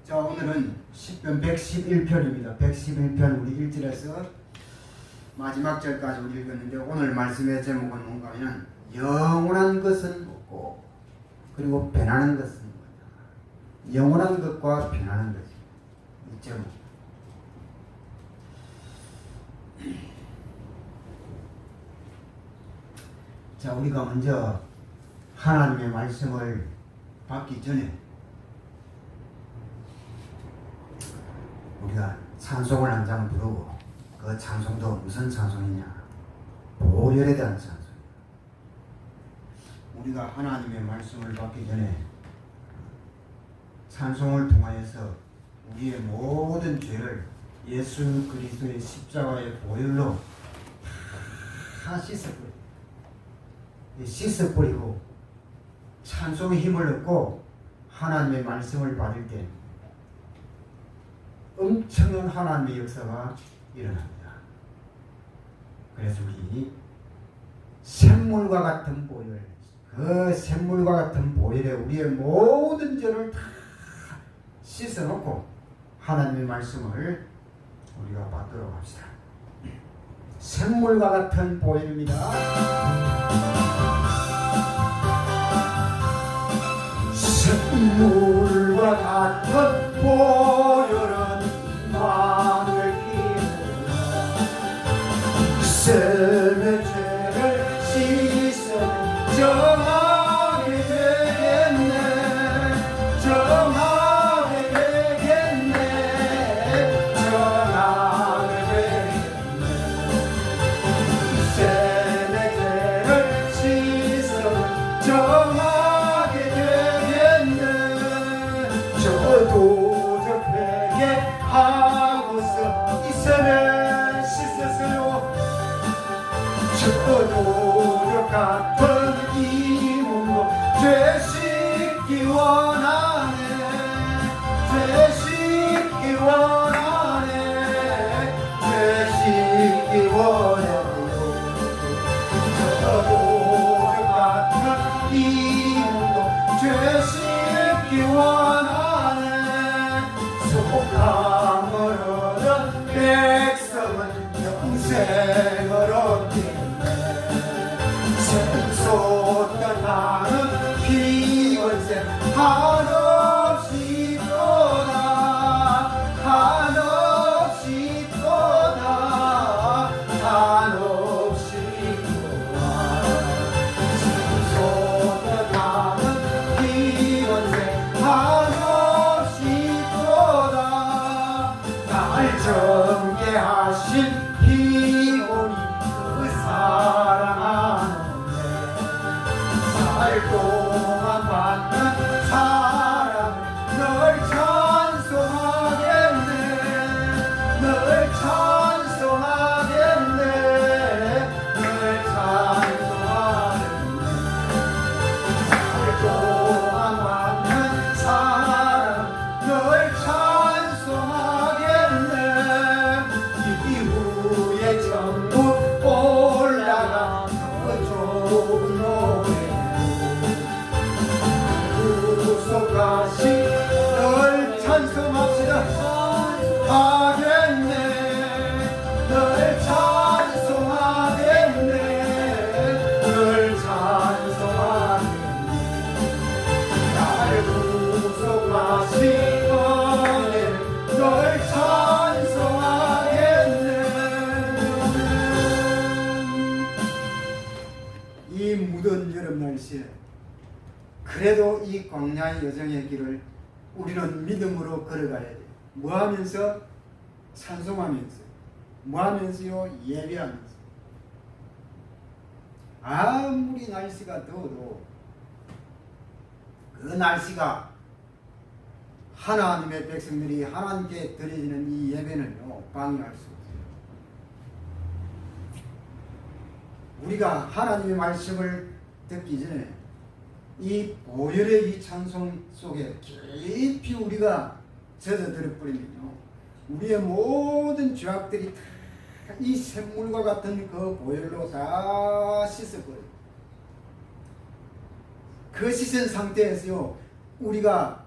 자, 오늘은 10편 111편입니다. 111편 우리 1절에서 마지막 절까지 우리 읽었는데, 오늘 말씀의 제목은 뭔가 하면 영원한 것은 없고 그리고 변하는 것은 뭐냐. 영원한 것과 변하는 것이 이 제목. 자, 우리가 먼저 하나님의 말씀을 받기 전에 우리가 찬송을 한 장 부르고, 그 찬송도 무슨 찬송이냐? 보혈에 대한 찬송. 우리가 하나님의 말씀을 받기 전에 찬송을 통하여서 우리의 모든 죄를 예수 그리스도의 십자가의 보혈로 다 씻어버리고 찬송의 힘을 얻고 하나님의 말씀을 받을 때 엄청난 하나님의 역사가 일어납니다. 그래서 우리 샘물과 같은 보혈, 그 샘물과 같은 보혈에 우리의 모든 죄를 다 씻어놓고 하나님의 말씀을 우리가 받도록 합시다. 샘물과 같은 보혈입니다. 샘물과 같은 보혈은 마음을 기울여 샘의 죄를 씻어 정하게 되겠네. 정하게 되겠네. 정하게 되겠네. 샘의 죄를 씻어 정하게 되겠네. 저도 하고서 이 샘에 씻었어요. 저도 같은 이 몸도 죄 씻기 원하네. 죄 씻기 원하네. 죄 씻기 원해요. 저도 같은 이 몸도 죄 씻기 원하네. 속함을 얻은 백성은 영생을 얻겠네. 샘솟던 하는 피원새 한없이 또다. 한없이 또다. 한없이 또다. 샘솟던 하는 피원새 한없이 날 정죄하신 피오니 그 사랑하는데, 살 동안 받는 사랑을 널 찬송하겠네. 널 찬송하겠네. 널 찬송하겠네. 살 동안 받는 사랑 널 찬송하겠네. 이후에 전부 올라가 그 좋은 노래 구속하신 널 찬송합시다. 하겠네. 널 찬송하겠네. 널 찬송하겠네. 날 구속하신 널 찬송하겠네. 이 무더운 여름 날씨에 그래도 이 광야의 여정의 길을 우리는 믿음으로 걸어가야 돼. 뭐 하면서? 찬송하면서. 뭐 하면서요? 예배하면서. 아무리 날씨가 더워도 그 날씨가 하나님의 백성들이 하나님께 드려지는 이 예배는요, 방해할 수 없어요. 우리가 하나님의 말씀을 듣기 전에 이 보혈의 이 찬송 속에 깊이 우리가 젖어들어 버리면요, 우리의 모든 죄악들이 다 이 샘물과 같은 그 보혈로 다 씻어버려요. 그 씻은 상태에서요, 우리가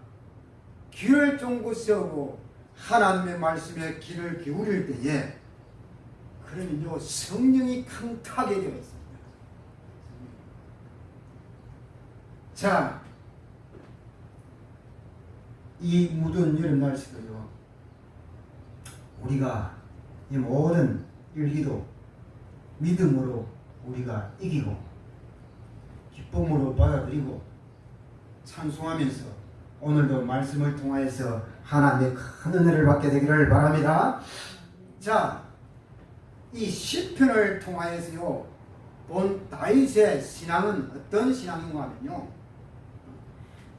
귀를 쫑긋 세우고 하나님의 말씀에 귀를 기울일 때에 그러면요 성령이 강타하게 되어 있습니다. 자, 이 무더운 여름 날씨도요 우리가 이 모든 일기도 믿음으로 우리가 이기고 기쁨으로 받아들이고 찬송하면서 오늘도 말씀을 통하여서 하나님의 큰 은혜를 받게 되기를 바랍니다. 자, 이 시편을 통하여서요 본 다윗의 신앙은 어떤 신앙인가 하면요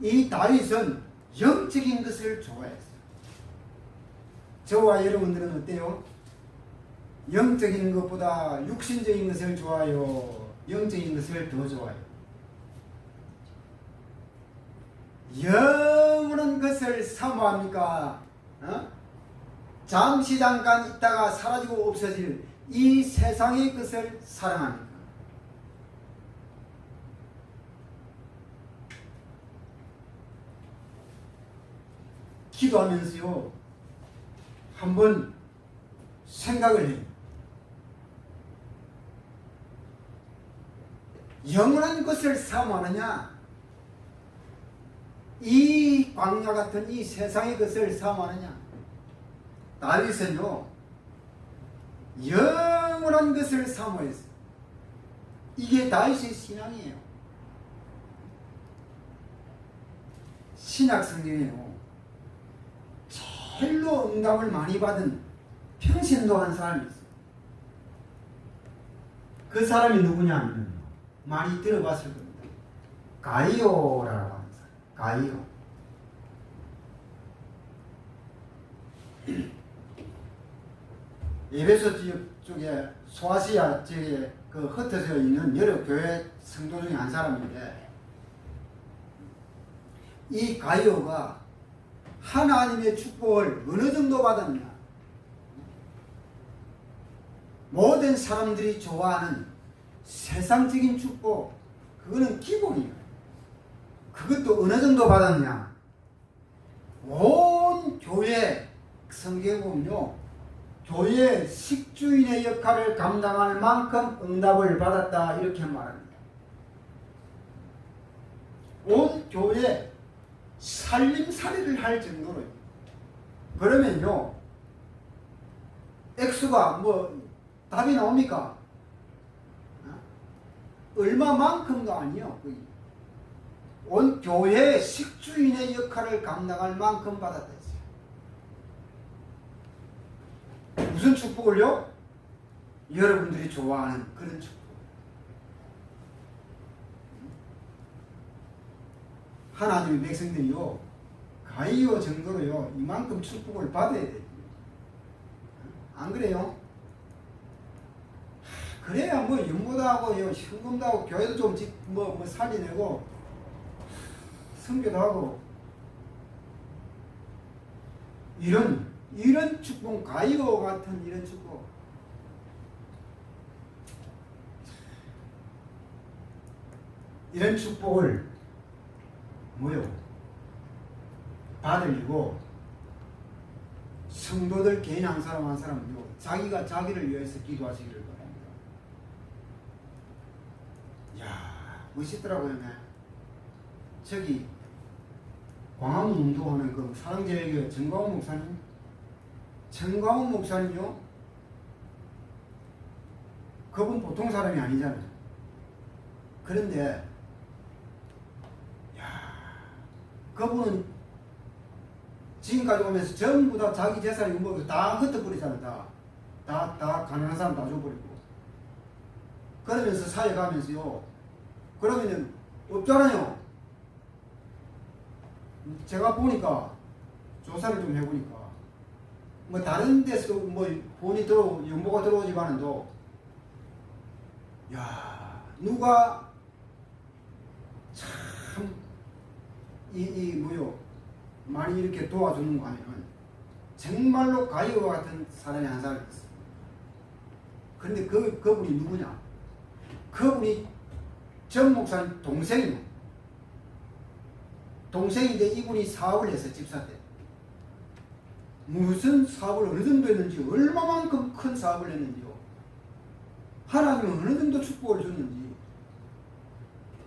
이 다윗은 영적인 것을 좋아했어요. 저와 여러분들은 어때요? 영적인 것보다 육신적인 것을 좋아해요? 영적인 것을 더 좋아해요? 영원한 것을 사모합니까? 잠시 잠깐 있다가 사라지고 없어질 이 세상의 것을 사랑합니까? 기도하면서요 한번 생각을 해요. 영원한 것을 사모하느냐 이 광야 같은 이 세상의 것을 사모하느냐. 다윗은요 영원한 것을 사모했어요. 이게 다윗의 신앙이에요. 신약 성경에요 제일로 응답을 많이 받은 평신도 한 사람이 있어요. 그 사람이 누구냐 하면 많이 들어봤을 겁니다. 가이오라고 하는 사람. 가이오. 에베소 쪽에 소아시아 지역에 그 흩어져 있는 여러 교회 성도 중에 한 사람인데 이 가이오가 하나님의 축복을 어느 정도 받았냐. 모든 사람들이 좋아하는 세상적인 축복 그거는 기본이에요. 그것도 어느 정도 받았냐. 온 교회 성경에 보면요 교회 식주인의 역할을 감당할 만큼 응답을 받았다 이렇게 말합니다. 온 교회 살림살이를 할 정도로. 그러면요 액수가 뭐 답이 나옵니까? 얼마만큼도 아니요. 온 교회 식주인의 역할을 감당할 만큼 받았다 했어요. 무슨 축복을요? 여러분들이 좋아하는 그런 축복. 하나님의 백성들이요 가이오 정도로요 이만큼 축복을 받아야 돼요. 안 그래요? 그래야 뭐 연보도 하고 현금도 하고 교회도 좀 뭐 살리내고 선교도 하고 이런 축복 가이오 같은 이런 축복 이런 축복을 뭐요? 받으려고 성도들 개인 한 사람 한 사람요 자기가 자기를 위해서 기도하시기를 바랍니다. 야 멋있더라고요. 저기 광화문 운동하는 그 사랑제일교회 정광훈 목사님요 그분 보통 사람이 아니잖아요. 그런데 그분은 지금까지 오면서 전부 다 자기 재산이 뭐 다 흩어버리잖아요. 다 가난한 사람 다 줘버리고. 그러면서 사회 가면서요. 그러면은 없잖아요. 제가 보니까 조사를 좀 해보니까 뭐 다른 데서 뭐 돈이 연보가 들어오지만은도 야 누가 참 뭐요 많이 이렇게 도와주는 거 하면은 정말로 가이오와 같은 사람이 한 사람이 있어. 그런데 그분이 누구냐? 그분이 전 목사님 동생인데 이분이 사업을 해서 집사 때 무슨 사업을 어느 정도 했는지, 얼마만큼 큰 사업을 했는지요. 하나님은 어느 정도 축복을 줬는지.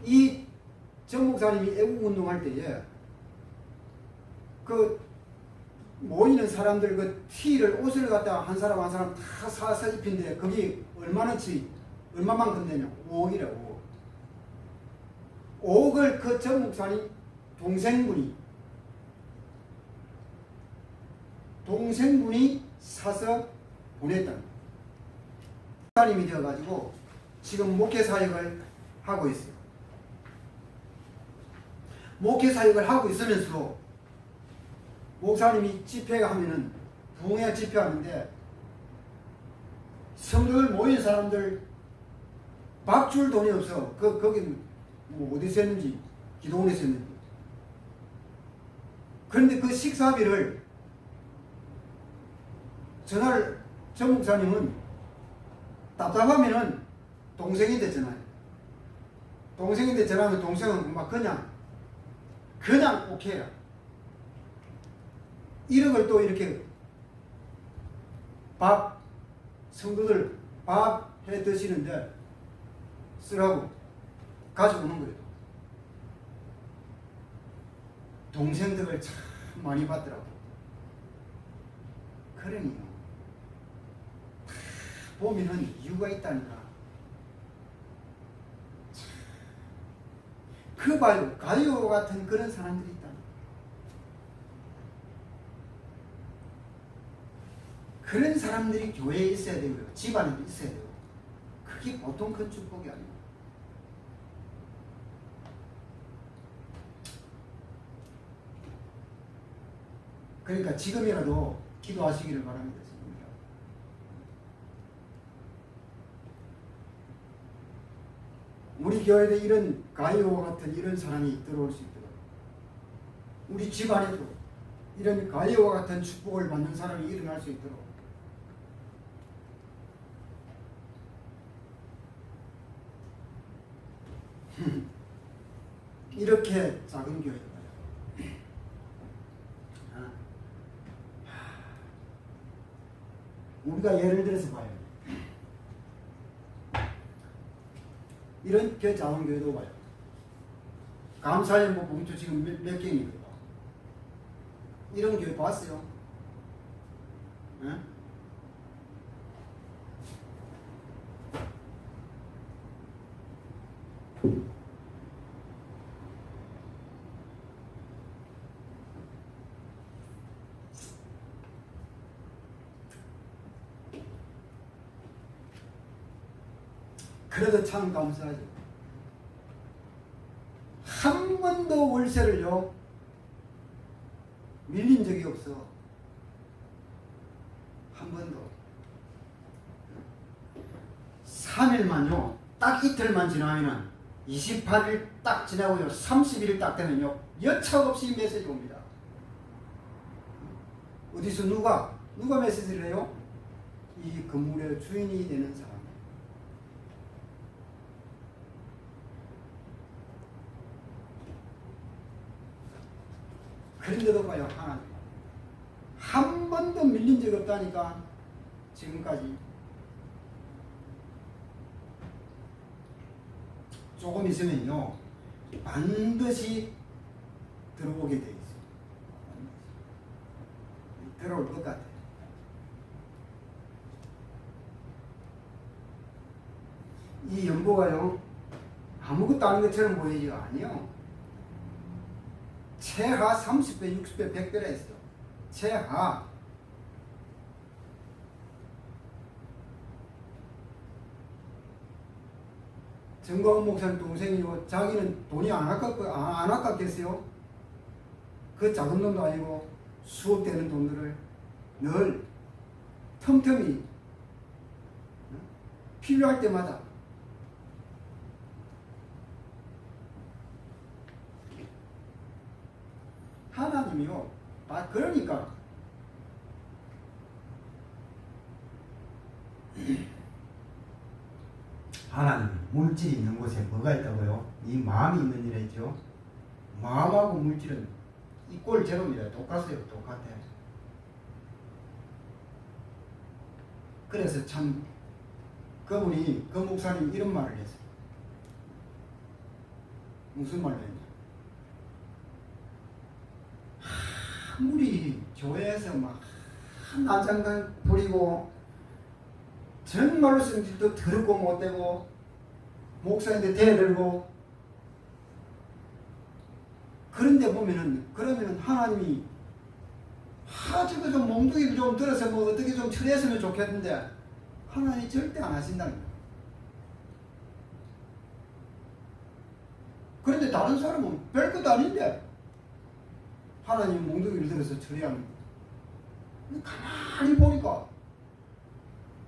이 정 목사님이 애국운동할 때에 그 모이는 사람들 그 티를, 옷을 갖다가 한 사람 한 사람 다 사서 입힌데 거기 얼마나치, 얼마만큼 되냐? 5억이라고. 5억을 그 정 목사님 동생분이 사서 보냈다. 목사님이 되어가지고 지금 목회사역을 하고 있어요. 목회사역을 하고 있으면서 목사님이 집회가 하면은 부흥회 집회하는데 성도들 모인 사람들 밥 줄 돈이 없어. 거기 뭐 어디서 했는지, 기도원에서 했는지. 그런데 그 식사비를 전화를, 정 목사님은 답답하면은 동생인데 전화해. 동생인데 전화하면 동생은 막 그냥 오케이야. 1억을 또 이렇게 성도들 밥 해 드시는데 쓰라고 가지고 오는 거예요. 동생들을 참 많이 받더라고. 그러니 보면은 이유가 있다니까. 그 봐요. 가요 같은 그런 사람들이 있다. 그런 사람들이 교회에 있어야 되고요. 집안에 있어야 되고. 그게 보통 큰 축복이 아니에요. 그러니까 지금이라도 기도하시기를 바랍니다. 지금이라도. 우리 교회에 이런 가이오와 같은 이런 사람이 들어올 수 있도록, 우리 집안에도 이런 가이오와 같은 축복을 받는 사람이 일어날 수 있도록 이렇게 작은 교회가 우리가 예를 들어서 봐요. 이런 작은 교회도 봐요. 감사의 뭐 봉투 지금 몇 개입니까? 이런 교회 봤어요? 네? 그래도 참 감사하죠. 한 번도 월세를요 밀린 적이 없어. 한 번도. 3일만요, 딱 이틀만 지나면은 28일 딱 지나고요, 30일 딱 되면요, 여차 없이 메시지 옵니다. 어디서 누가 메시지를 해요? 이 건물의 주인이 되는 사람. 그런데도 봐요, 하나님. 한 번도 밀린 적 없다니까, 지금까지. 조금 있으면요, 반드시 들어오게 돼 있어요. 들어올 것 같아요. 이 연보가요, 아무것도 아닌 것처럼 보이지가 아니요. 최하 30배, 60배, 100배라 했어요. 최하. 정광훈 목사님 동생이고, 자기는 돈이 안 아깝겠어요? 그 작은 돈도 아니고 수억 되는 돈들을 늘 틈틈이 필요할 때마다 하나님이요. 그러니까 하나님, 물질이 있는 곳에 뭐가 있다고요? 이 마음이 있는 일에 있죠. 마음하고 물질은 이꼴 제로입니다. 똑같아요. 똑같아요. 그래서 참 그분이 그 목사님 이런 말을 했어요. 무슨 말을 했냐? 아무리 교회에서 막 난장단 부리고 정말로 성질도 더럽고 못되고 목사인데 대들고 그런데 보면은 그러면은 하나님이 저거 좀 몽둥이를 좀 들어서 뭐 어떻게 좀 처리했으면 좋겠는데 하나님이 절대 안 하신다는 거예요. 그런데 다른 사람은 별것도 아닌데 하나님 몽둥이를 들어서 처리하는 거예요. 가만히 보니까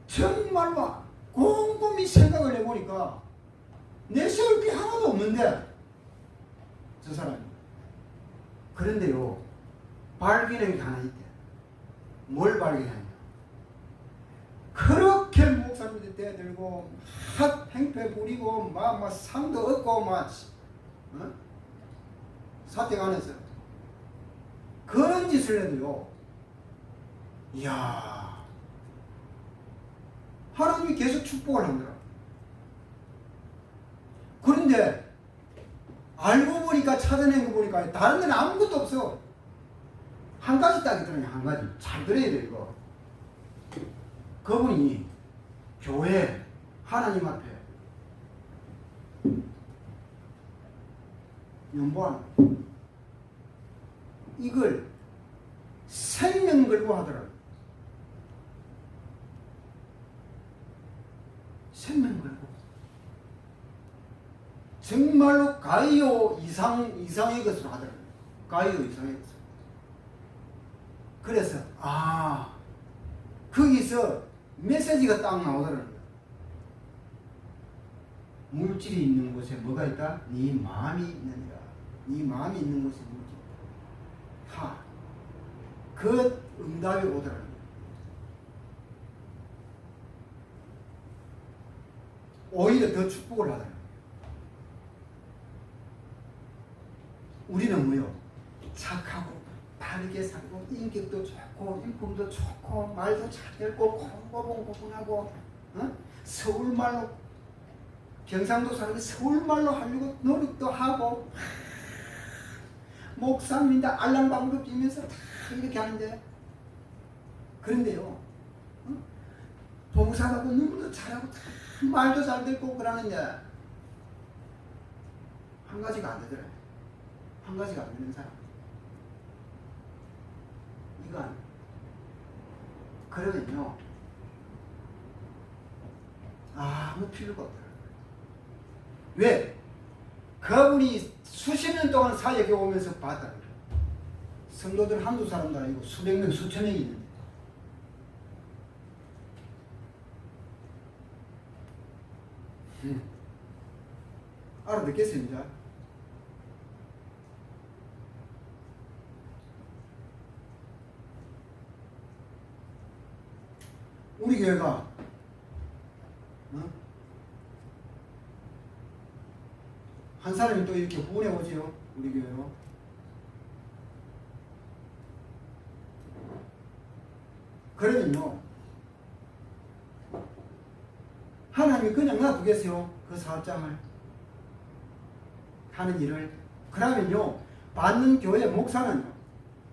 정말로 곰곰이 생각을 해보니까 내세울 게 하나도 없는데 저 사람이. 그런데요 발견한 게 하나 있대. 뭘 발견하냐? 그렇게 목사님들 대들고 막 행패 부리고 막 상도 얻고 막 사택 안에서 그런 짓을 해도요, 이야, 하나님이 계속 축복을 한다. 그런데 알고 보니까 찾아낸 거 보니까 다른 데는 아무것도 없어. 한 가지 딱 있더니 한 가지. 잘 들어야 돼 이거. 그분이 교회 하나님 앞에 연보하는 이걸 생명 걸고 하더라고요. 생명 걸고 정말로 가이오 이상의 것으로 하더라고요. 가이오 이상의 것으로. 그래서 거기서 메시지가 딱 나오더라고요. 물질이 있는 곳에 뭐가 있다? 네 마음이 있느니라. 네 마음이 있는 곳에 물질이 있다. 그 응답이 오더라고요. 오히려 더 축복을 하더라고요. 우리는 뭐요? 착하고 바르게 살고 인격도 좋고 인품도 좋고 말도 잘 듣고 고분고분하고 서울말로 경상도 사람이 서울말로 하려고 노력도 하고 목사님인데 알랑방도 뛰면서 다 이렇게 하는데 그런데요 봉사하고 너무도 잘하고 다 말도 잘 듣고 그러는데 한 가지가 안 되더라고요. 한 가지가 안 되는 사람. 이건 그러면요 아무 필요가 없더라고요. 왜? 그분이 수십 년 동안 사역해 오면서 봤다. 성도들 한두 사람도 아니고 수백 명 수천 명이 있는데 알아듣겠습니다. 우리 교회가 한 사람이 또 이렇게 후원해 오지요. 우리 교회로. 그러면요 하나님이 그냥 놔두겠어요. 그 사업장을 하는 일을. 그러면요 받는 교회 목사는요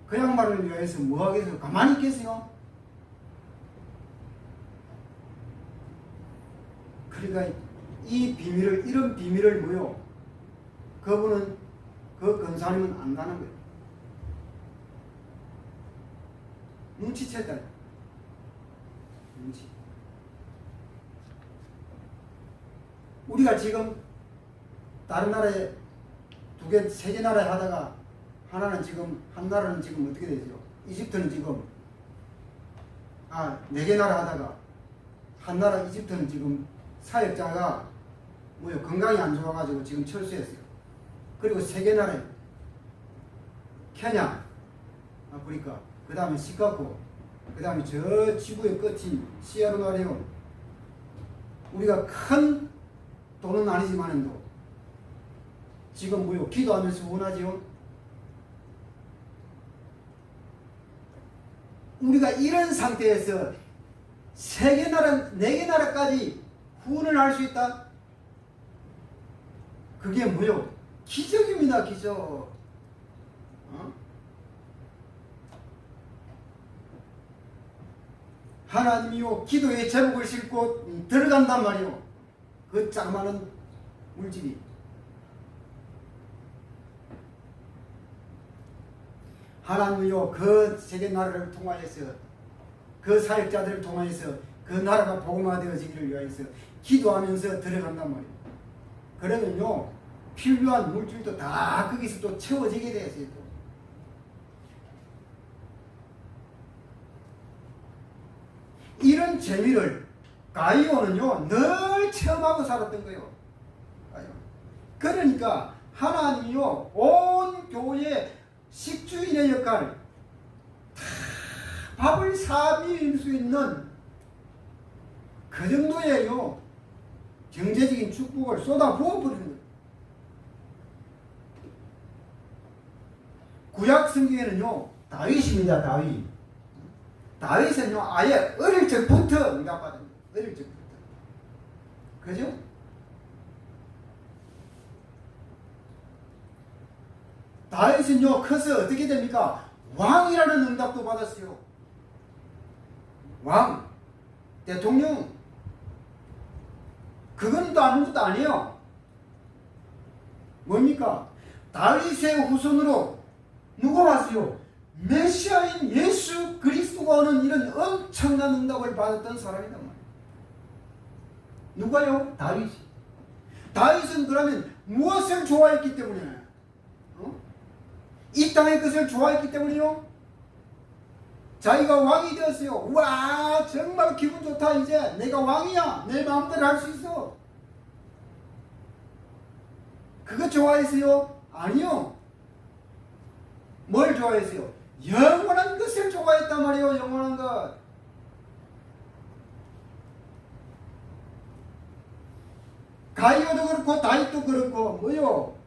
그 양반을 위해서 뭐 하겠어요? 가만히 있겠어요? 그러니까 이 비밀을, 이런 비밀을 뭐요? 그분은, 그 근사님은 안다는 거예요. 눈치챘다. 눈치. 우리가 지금 다른 나라에 두 개, 세 개 나라에 하다가 하나는 지금, 한 나라는 지금 어떻게 되죠? 이집트는 지금, 네 개 나라 하다가 한 나라 이집트는 지금 사역자가 뭐요 건강이 안 좋아가지고 지금 철수했어요. 그리고 세 개 나라에 케냐, 아프리카, 그 다음에 시카고, 그 다음에 저 지구의 끝인 시에라리온. 우리가 큰 돈은 아니지만도 지금 뭐요 기도하면서 원하지요. 우리가 이런 상태에서 세 개 나라, 네 개 나라까지 후원을 할 수 있다? 그게 뭐요? 기적입니다, 기적. 어? 하나님이요, 기도의 제목을 싣고 들어간단 말이요. 그 짱많은 물질이. 하나님이요, 그 세계 나라를 통하여서, 그 사역자들을 통하여서 그 나라가 복음화되어지기를 위하여서 기도하면서 들어간단 말이에요. 그러면요, 필요한 물질도 다 거기서 또 채워지게 되어 있어요. 이런 재미를 가이오는요, 늘 체험하고 살았던 거예요. 그러니까 하나님이요, 온 교회의 식주인의 역할, 다 밥을 사밀 수 있는 그 정도예요. 경제적인 축복을 쏟아 부어버리는 거예요. 구약 성경에는요, 다윗입니다, 다윗. 다윗은요, 아예 어릴 적부터 응답받은 거예요. 어릴 적부터. 그죠? 다윗은요, 커서 어떻게 됩니까? 왕이라는 응답도 받았어요. 왕, 대통령. 그건 또 아무것도 아니에요. 뭡니까? 다윗의 후손으로 누가 왔어요? 메시아인 예수 그리스도가 오는 이런 엄청난 응답을 받았던 사람이란 말이에요. 누가요? 다윗이. 다윗은 그러면 무엇을 좋아했기 때문에? 이 땅의 것을 좋아했기 때문이요. 자기가 왕이 되었어요. 와, 정말 기분 좋다. 이제 내가 왕이야. 내 마음대로 할 수 있어. 그거 좋아했어요? 아니요. 뭘 좋아했어요? 영원한 것을 좋아했단 말이에요. 영원한 것. 가이오도 그렇고 다윗도 그렇고 뭐요?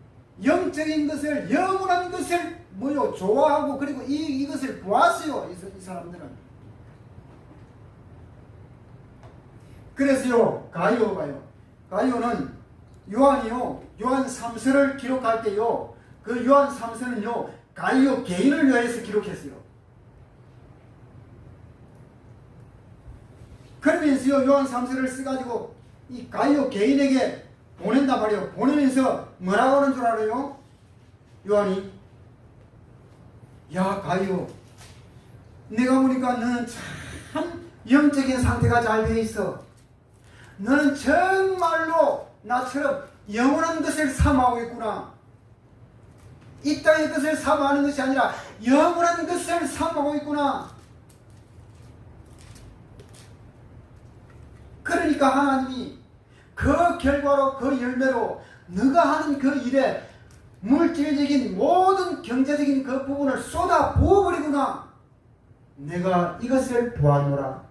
영적인 것을, 영원한 것을 뭐요? 좋아하고, 그리고 이것을 보았어요. 이 사람들은. 그래서요, 가이오가요. 가이오는 요한이요, 요한 3서를 기록할 때요, 그 요한 3서는요, 가이오 개인을 위해서 기록했어요. 그러면서요, 요한 3서를 써가지고 이 가이오 개인에게 보낸단 말이에요. 보내면서 뭐라고 하는 줄 알아요? 요한이, 야, 가이오, 내가 보니까 너는 참 영적인 상태가 잘 되어 있어. 너는 정말로 나처럼 영원한 것을 삼아오고 있구나. 이 땅의 것을 삼아하는 것이 아니라 영원한 것을 삼아오고 있구나. 그러니까 하나님이 그 결과로, 그 열매로 너가 하는 그 일에 물질적인 모든 경제적인 그 부분을 쏟아 부어버리구나. 내가 이것을 보아노라.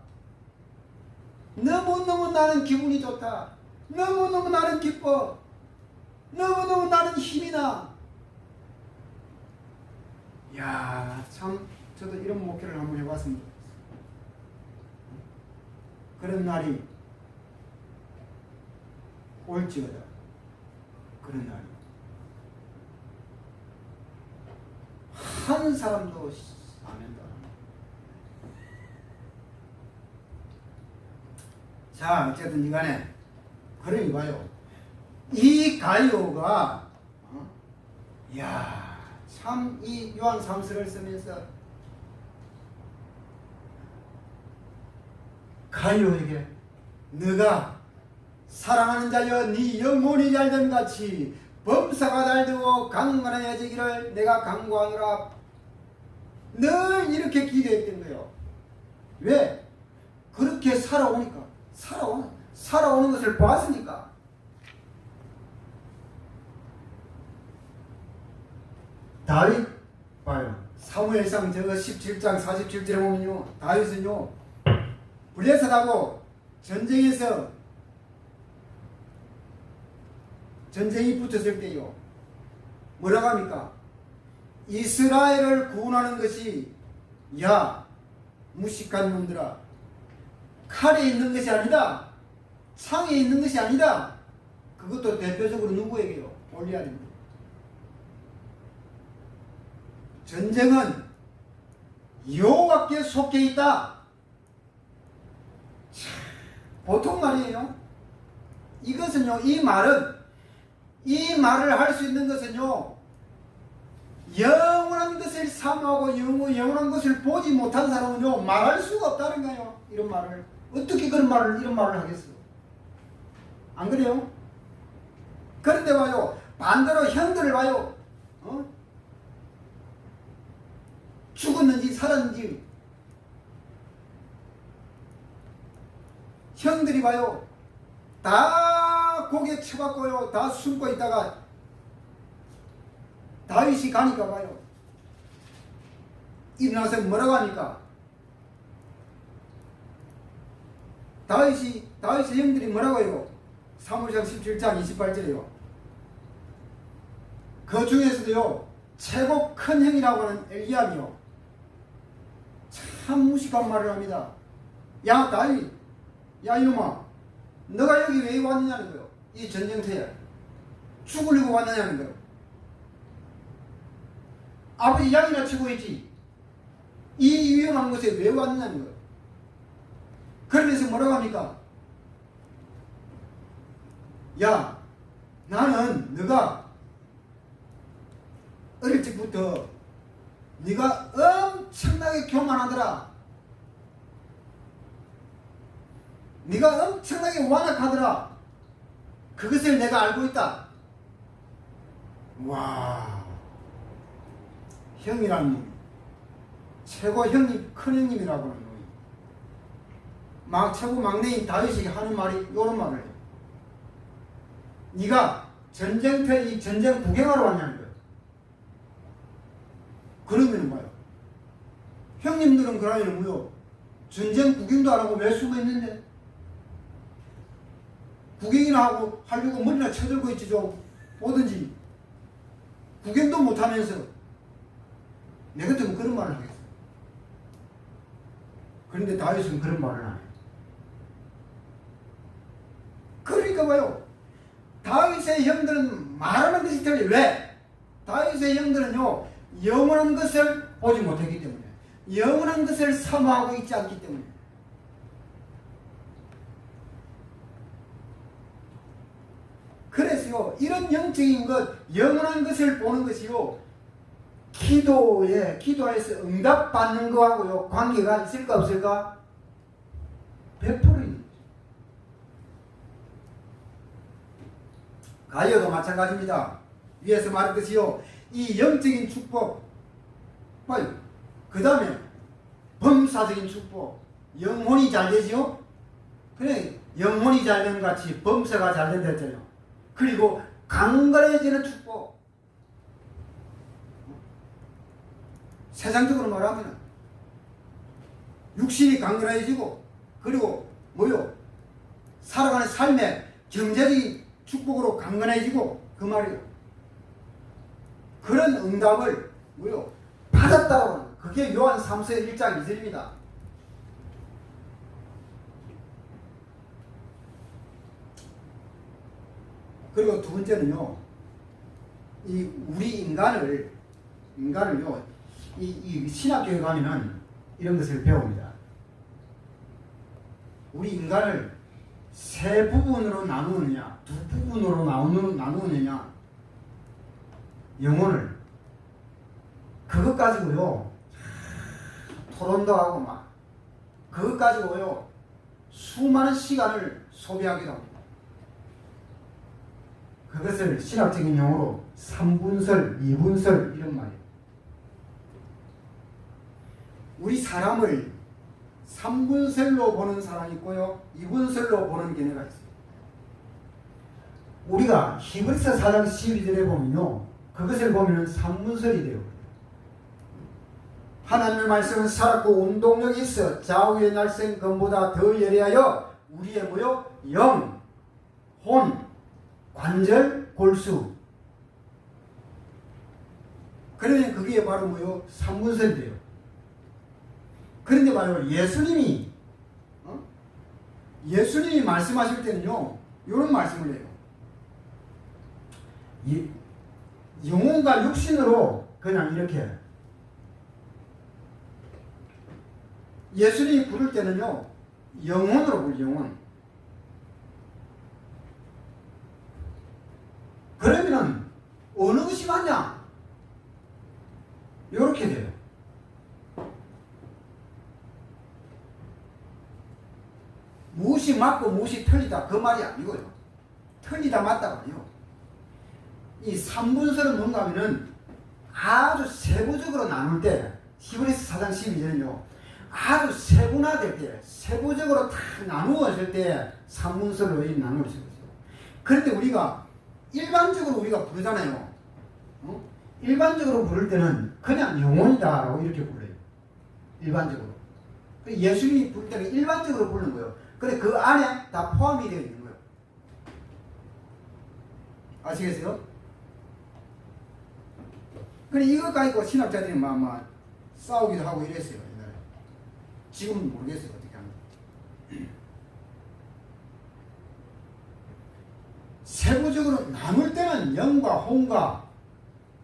너무너무 나는 기분이 좋다. 너무너무 나는 기뻐. 너무너무 나는 힘이 나. 야, 참 저도 이런 목회를 한번 해봤습니다. 그런 날이 올지어다. 그런 날이. 한 사람도 아멘다. 자, 어쨌든 이간에 그러니 봐요. 이 가이오가 야, 참 이 요한 3서를 쓰면서 가이오에게 너가 사랑하는 자여 네 영혼이 잘됨 같이 범사가 잘되고 강건해지기를 내가 간구하노라. 늘 이렇게 기도했던 거예요. 왜? 그렇게 살아오니까. 살아오는 것을 보았으니까. 다윗 봐요. 사무엘상 저거 17장 47절에 보면요, 다윗은요 블레셋하고 전쟁에서 전쟁이 붙었을 때요, 뭐라고 합니까? 이스라엘을 구원하는 것이 야 무식한 놈들아, 칼에 있는 것이 아니다. 창에 있는 것이 아니다. 그것도 대표적으로 누구에게요? 골리앗입니다. 전쟁은 여호와께 속해 있다. 보통 말이에요. 이것은요, 이 말을 할 수 있는 것은요, 영원한 것을 사모하고 영원한 것을 보지 못한 사람은요, 말할 수가 없다는 거예요. 이런 말을. 어떻게 이런 말을 하겠어요? 안 그래요? 그런데 봐요, 반대로 형들을 봐요. 죽었는지 살았는지 형들이 봐요, 다 고개 쳐박고요, 다 숨고 있다가 다윗이 가니까 봐요, 일어나서 뭐라고 하니까, 다윗의 형들이 뭐라고 해요? 사무엘상 17장 28절이요. 그 중에서도요, 최고 큰 형이라고 하는 엘리압이요, 참 무식한 말을 합니다. 야, 다윗, 야, 이놈아, 너가 여기 왜 왔느냐는 거예요. 이 전쟁터에 죽으려고 왔느냐는 거예요. 아버지 양이나 치고 있지, 이 위험한 곳에 왜 왔느냐는 거예요. 그러면서 뭐라고 합니까? 야, 나는 너가 어릴 적부터 네가 엄청나게 교만하더라, 네가 엄청나게 완악하더라, 그것을 내가 알고 있다. 와, 형이라는 놈, 최고 형님, 큰 형님이라고 하는 놈이 최고 막내인 다윗이 하는 말이 이런 말을 해요. 네가 전쟁터에 이 전쟁 구경하러 왔냐는 거예요. 그러면 뭐예요? 형님들은 그러면 뭐요? 전쟁 구경도 안 하고 왜 숨어 있는데? 구경이나 하려고 머리나 쳐들고 있지 좀 오든지. 구경도 못하면서 내 같으면 그런 말을 하겠어. 그런데 다윗은 그런 말을 안 해요. 그러니까 봐요, 다윗의 형들은 말하는 것이 틀려. 왜? 다윗의 형들은요, 영원한 것을 보지 못했기 때문에, 영원한 것을 사모하고 있지 않기 때문에. 그래서요, 이런 영적인 것, 영원한 것을 보는 것이요, 기도에서 응답받는 거하고요, 관계가 있을까 없을까? 100%입니다. 가려도 마찬가지입니다. 위에서 말했듯이요, 이 영적인 축복, 그 다음에 범사적인 축복, 영혼이 잘 되지요? 그래, 영혼이 잘 되는 같이 범사가 잘 된다 했잖아요. 그리고 강건해지는 축복. 세상적으로 말하면 육신이 강건해지고, 그리고 뭐요? 살아가는 삶의 경제적인 축복으로 강건해지고, 그 말이에요. 그런 응답을 뭐요? 받았다고 하는 거예요. 그게 요한 3서 1장 2절입니다. 그리고 두 번째는요, 우리 인간을요, 이 신학교에 가면은 이런 것을 배웁니다. 우리 인간을 세 부분으로 나누느냐, 두 부분으로 나누느냐, 영혼을. 그것 가지고요, 토론도 하고 그것 가지고요, 수많은 시간을 소비하기도 합니다. 그것을 신학적인 용어로 3분설, 2분설 이런 말이에요. 우리 사람을 3분설로 보는 사람이 있고요, 2분설로 보는 견해가 있어요. 우리가 히브리서 4장 12절에 보면요, 그것을 보면 3분설이 돼요. 하나님의 말씀은 살았고 운동력이 있어 좌우의 날쌘 검보다 더 예리하여 우리의 뭐요? 영, 혼, 관절, 골수. 그러면 그게 바로 뭐요? 3분설이 돼요. 그런데 바로 예수님이 예수님이 말씀하실 때는요, 이런 말씀을 해요. 영혼과 육신으로 그냥 이렇게 예수님이 부를 때는요, 영혼으로 불러, 영혼. 그러면은 어느 것이 맞냐? 이렇게 돼요. 무엇이 맞고 무엇이 틀리다 그 말이 아니고요. 틀리다 맞다가 아니요. 이 삼분설은 뭔가 하면은 아주 세부적으로 나눌 때 히브리서 4장 12절은요. 아주 세분화될 때, 세부적으로 다 나누어질 때 삼분설로 나눌 수 있어요. 그런데 우리가 일반적으로 우리가 부르잖아요. 일반적으로 부를 때는 그냥 영혼이다라고 이렇게 불러요. 일반적으로. 예수님이 부를 때는 일반적으로 부르는 거예요. 근데 그 안에 다 포함이 되어 있는 거예요. 아시겠어요? 근데 이것 가지고 신학자들이 막 싸우기도 하고 이랬어요. 옛날에. 지금은 모르겠어요. 어떻게 하는지. 세부적으로 나눌 때는 영과 혼과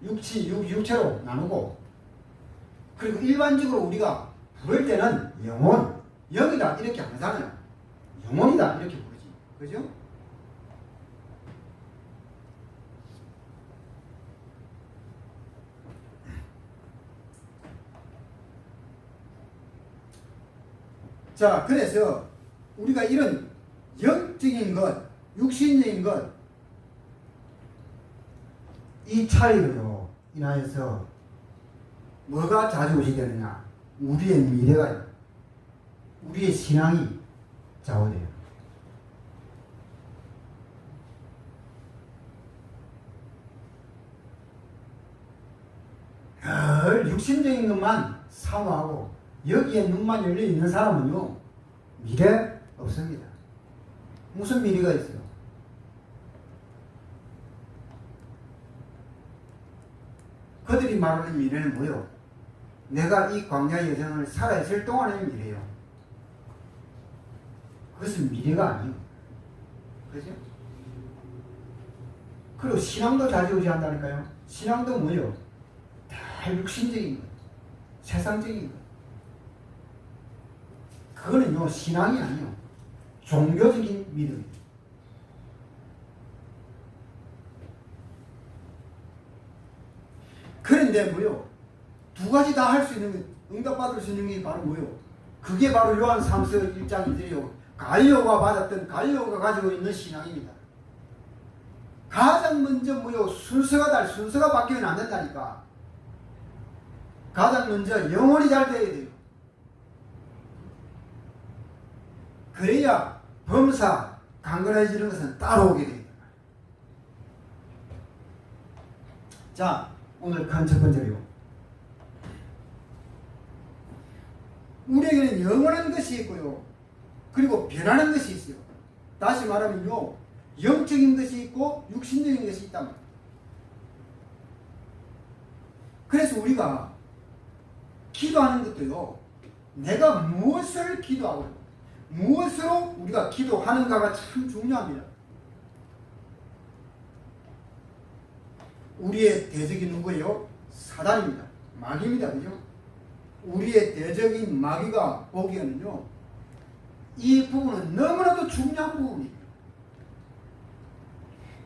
육체로 나누고, 그리고 일반적으로 우리가 부를 때는 영혼, 영이다 이렇게 안 하잖아요. 영혼이다 이렇게 부르지. 그죠? 자, 그래서 우리가 이런 영적인 것, 육신적인 것, 이 차이로 인하여서 뭐가 좌지우지 되느냐? 우리의 미래가, 우리의 신앙이 좌우돼요. 늘 육신적인 것만 사모하고 여기에 눈만 열려 있는 사람은요, 미래 없습니다. 무슨 미래가 있어요? 그들이 말하는 미래는 뭐예요? 내가 이 광야 여정을 살아있을 동안의 미래예요. 그것은 미래가 아니에요. 그죠? 그리고 신앙도 좌지우지 한다니까요. 신앙도 뭐예요? 다 육신적인 것, 세상적인 것. 그거는요, 신앙이 아니에요. 종교적인 믿음이에요. 그런데 뭐요? 두 가지 다 할 수 있는, 응답받을 수 있는 게 바로 뭐요? 그게 바로 요한 3서 1장 1절이요. 갈리오가 받았던, 갈리오가 가지고 있는 신앙입니다. 가장 먼저 뭐요? 순서가 바뀌면 안 된다니까. 가장 먼저 영혼이 잘 돼야 돼요. 그래야 범사, 강건해지는 것은 따라오게 됩니다. 자, 오늘 큰 첫 번째로요. 우리에게는 영원한 것이 있고요. 그리고 변하는 것이 있어요. 다시 말하면요, 영적인 것이 있고 육신적인 것이 있단 말이에요. 그래서 우리가 기도하는 것도요, 내가 무엇을 기도하고 무엇으로 우리가 기도하는가가 참 중요합니다. 우리의 대적이 누구예요? 사단입니다. 마귀입니다. 그죠? 우리의 대적인 마귀가 보기에는요, 이 부분은 너무나도 중요한 부분입니다.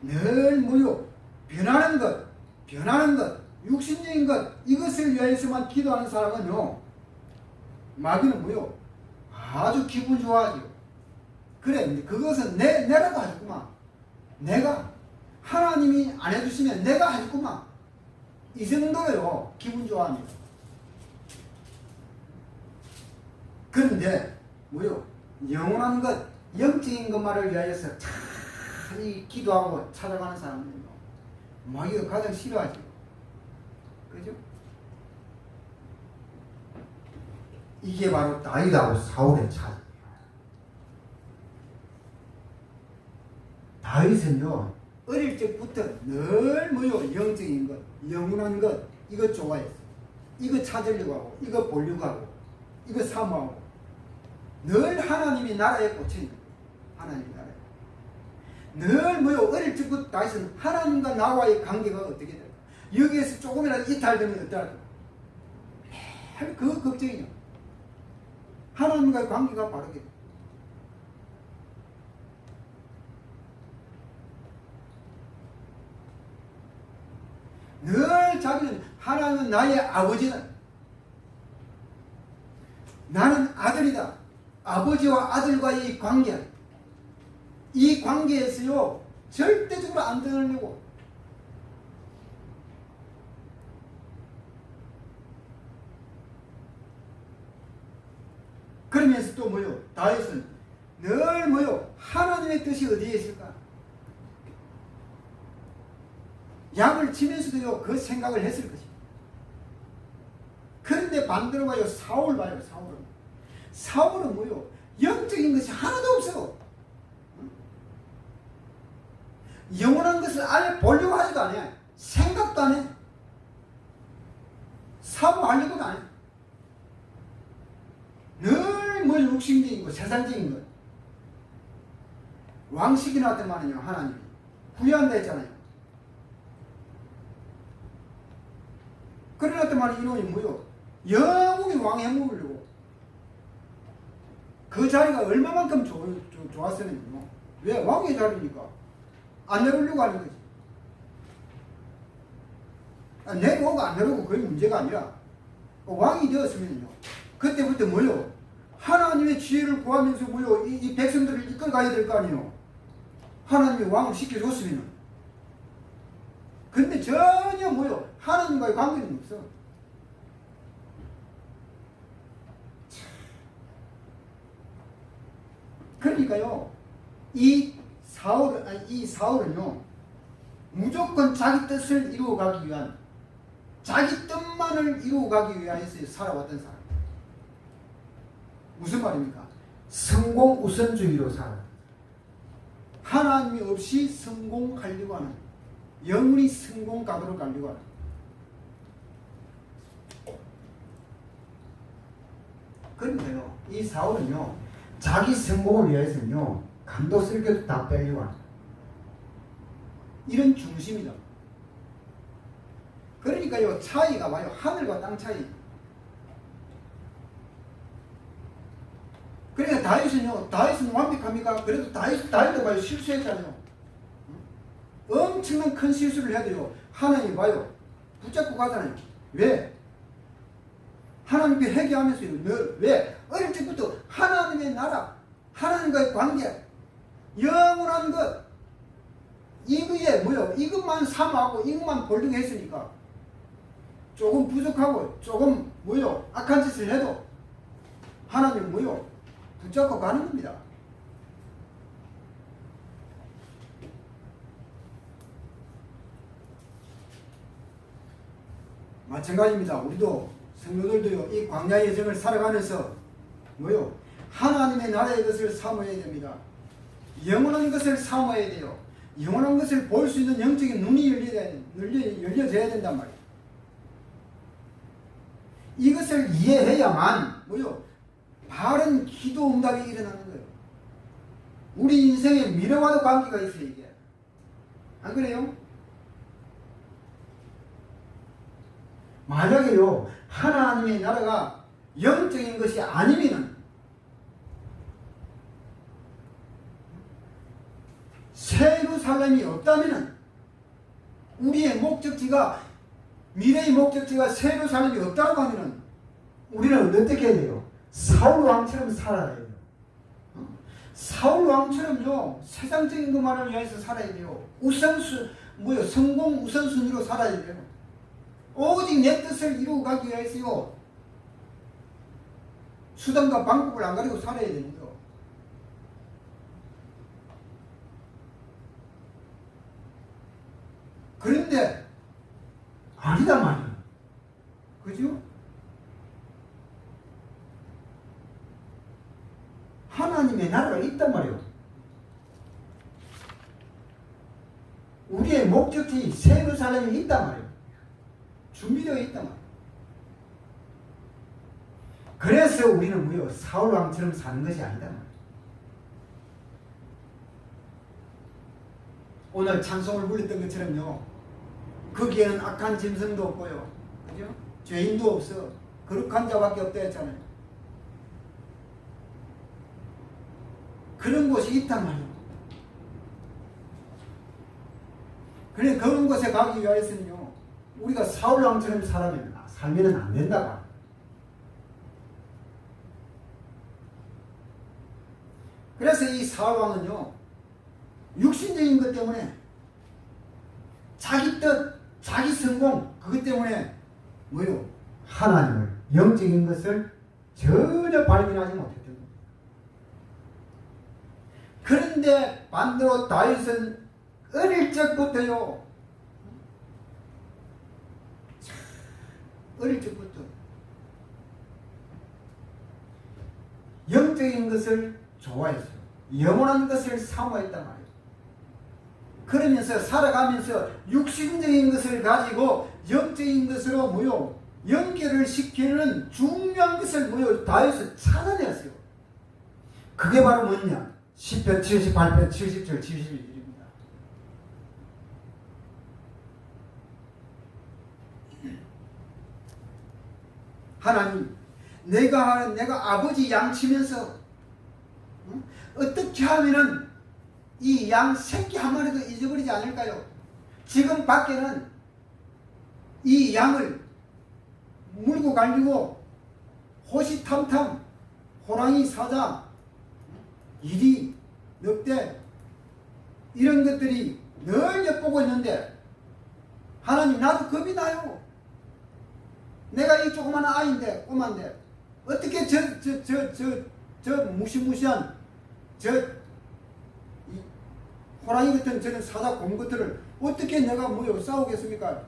늘 뭐요? 변하는 것, 육신적인 것, 이것을 위해서만 기도하는 사람은요, 마귀는 뭐요? 아주 기분 좋아하죠. 그래, 그것은 내라도 하겠구만. 내가, 하나님이 안 해주시면 내가 하겠구만. 이 정도요, 기분 좋아합니다. 그런데, 뭐요? 영원한 것, 영적인 것만을 위하여서 잘 기도하고 찾아가는 사람은요, 마귀가 가장 싫어하죠. 그죠? 이게 바로 다윗하고 사울의 차이예요. 다윗은요, 어릴 적부터 늘 뭐요? 영적인 것, 영원한 것, 이거 좋아했어요. 이거 찾으려고 하고, 이거 보려고 하고, 이거 사모하고, 늘 하나님이 나라에 꽂혀있는 거예요. 하나님 나라에. 늘 뭐요? 어릴 적부터 다시는 하나님과 나와의 관계가 어떻게 될까? 여기에서 조금이라도 이탈되면 어떡할까? 매일 그 걱정이요. 하나님과의 관계가 바르게 돼. 늘 자기는 하나님은 나의 아버지다. 나는 아들이다. 아버지와 아들과의 관계. 이 관계에서요, 절대적으로 안 떠나려고. 그러면서 또 뭐요? 다윗은 늘 뭐요? 하나님의 뜻이 어디에 있을까? 약을 치면서도요, 그 생각을 했을 것입니다. 그런데 반대로 봐요, 사울 봐요, 사울은. 사울은 뭐요? 영적인 것이 하나도 없어. 영원한 것을 아예 보려고 하지도 않아요. 생각도 안 해. 사모하려고도 안 해. 늘 뭐 육신적인 것, 세상적인 것. 왕식이 나왔더만요, 하나님이. 후회한다 했잖아요. 그러나더만 이놈이 뭐요? 영원히 왕 해먹으려고. 그 자리가 얼마만큼 좋았으면요. 왜? 왕의 자리니까. 안 내려오려고 하는 거지. 내려오고 안 내려오고 그게 문제가 아니라 왕이 되었으면요. 그때부터 뭐요? 하나님의 지혜를 구하면서 뭐요? 이 백성들을 이끌어가야 될 거 아니에요. 하나님이 왕을 시켜줬으면. 근데 전혀 뭐요? 하나님과의 관계는 없어. 그러니까요, 이 사울은요, 무조건 자기 뜻을 이루어가기 위한, 자기 뜻만을 이루어가기 위하여서 살아왔던 사람. 무슨 말입니까? 성공 우선주의로 살아. 하나님이 없이 성공하려고 하는, 영원히 성공가도록 가려고 하는. 그러니까요, 이 사울은요, 자기 성공을 위해서는요, 간도 쓸개도 다 빼려고 하는 이런 중심이다. 그러니까요, 차이가 봐요. 하늘과 땅 차이. 그러니까 다윗은 완벽합니까? 그래도 다윗도 봐요. 실수했잖아요. 엄청난 큰 실수를 해도요, 하나님 봐요. 붙잡고 가잖아요. 왜? 하나님께 회개하면서요. 늘 왜? 어릴 때부터 하나님의 나라, 하나님과의 관계, 영원한 것, 이거에 뭐요? 이것만 사모하고 이것만 보려고 했으니까 조금 부족하고 조금 뭐요? 악한 짓을 해도 하나님 뭐요? 붙잡고 가는 겁니다. 마찬가지입니다. 우리도 성도들도요, 이 광야의 여정을 살아가면서 뭐요? 하나님의 나라의 것을 사모해야 됩니다. 영원한 것을 사모해야 돼요. 영원한 것을 볼 수 있는 영적인 눈이 열려져야 된단 말이에요. 이것을 이해해야만 뭐요? 바른 기도 응답이 일어나는 거예요. 우리 인생의 미래와도 관계가 있어요, 이게. 안 그래요? 만약에요, 하나님의 나라가 영적인 것이 아니면은, 새 예루살렘이 없다면은, 우리의 목적지가, 미래의 목적지가 새 예루살렘이 없다고 하면은, 우리는 어떻게 해야 돼요? 사울 왕처럼 살아야 돼요. 사울 왕처럼요, 세상적인 것만을 위해서 살아야 돼요. 성공 우선순위로 살아야 돼요. 오직 내 뜻을 이루어가기 위해서요, 수단과 방법을 안 가리고 살아야 되는 거예요. 그런데 아니다 말이야. 그죠? 하나님의 나라가 있단 말이에요. 우리의 목적지 새 예루살렘이 있단 말이에요. 준비되어 있단 말이에요. 그래서 우리는 뭐요? 사울 왕처럼 사는 것이 아니다 말이에요. 오늘 찬송을 불렀던 것처럼요. 거기에는 악한 짐승도 없고요. 그죠? 죄인도 없어. 거룩한 자밖에 없다 했잖아요. 그런 곳이 있단 말이에요. 그래 그런 곳에 가기 위해서는요. 우리가 사울왕처럼 살면 안 된다. 그래서 이 사울왕은요. 육신적인 것 때문에 자기 뜻, 자기 성공 그것 때문에 뭐요? 하나님을 영적인 것을 전혀 발견하지 못했던 겁니다. 그런데 반대로 다윗은 어릴 적부터요. 어릴 적부터 영적인 것을 좋아했어요. 영원한 것을 사모했단 말이에요. 그러면서 살아가면서 육신적인 것을 가지고 영적인 것으로 뭐요? 연결을 시키는 중요한 것을 뭐요? 다윗은 찾아냈어요. 그게 바로 뭐냐? 시편 78편 70절 71절입니다. 하나님, 내가 아버지 양치면서 어떻게 하면은 이 양 새끼 한 마리도 잊어버리지 않을까요? 지금 밖에는 이 양을 물고 갈리고 호시탐탐 호랑이, 사자, 이리, 늑대 이런 것들이 늘 엿보고 있는데 하나님 나도 겁이 나요. 내가 이 조그마한 아이인데 꼬만데 어떻게 저 무시무시한 호랑이 같은 저런 사자 곰 것들을 어떻게 내가 뭐요 싸우겠습니까?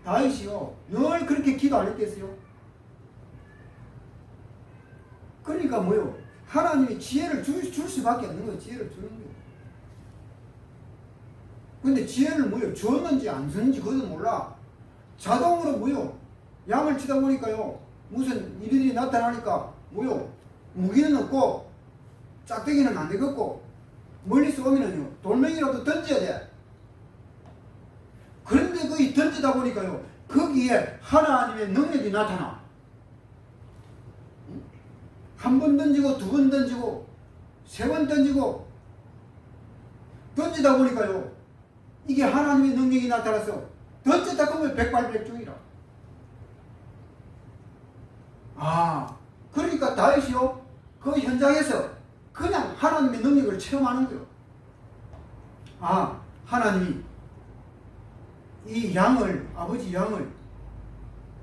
다윗이요 늘 그렇게 기도 안 했겠어요? 그러니까 뭐요 하나님이 지혜를 줄 수밖에 없는 거예요. 지혜를 주는 거예요. 근데 지혜를 뭐요 줬는지 안 줬는지 그것도 몰라. 자동으로 뭐요 양을 치다 보니까요 무슨 일들이 나타나니까 뭐요 무기는 없고 짝대기는 안 되겠고 멀리서 오면은요 돌멩이라도 던져야 돼. 그런데 거기 던지다 보니까요 거기에 하나님의 능력이 나타나. 한 번 던지고 두 번 던지고 세 번 던지고 던지다 보니까요 이게 하나님의 능력이 나타나서 던졌다 보면 백발백중이라. 그러니까 다윗이요 그 현장에서 그냥 하나님의 능력을 체험하는 거예요. 하나님이 이 양을 아버지 양을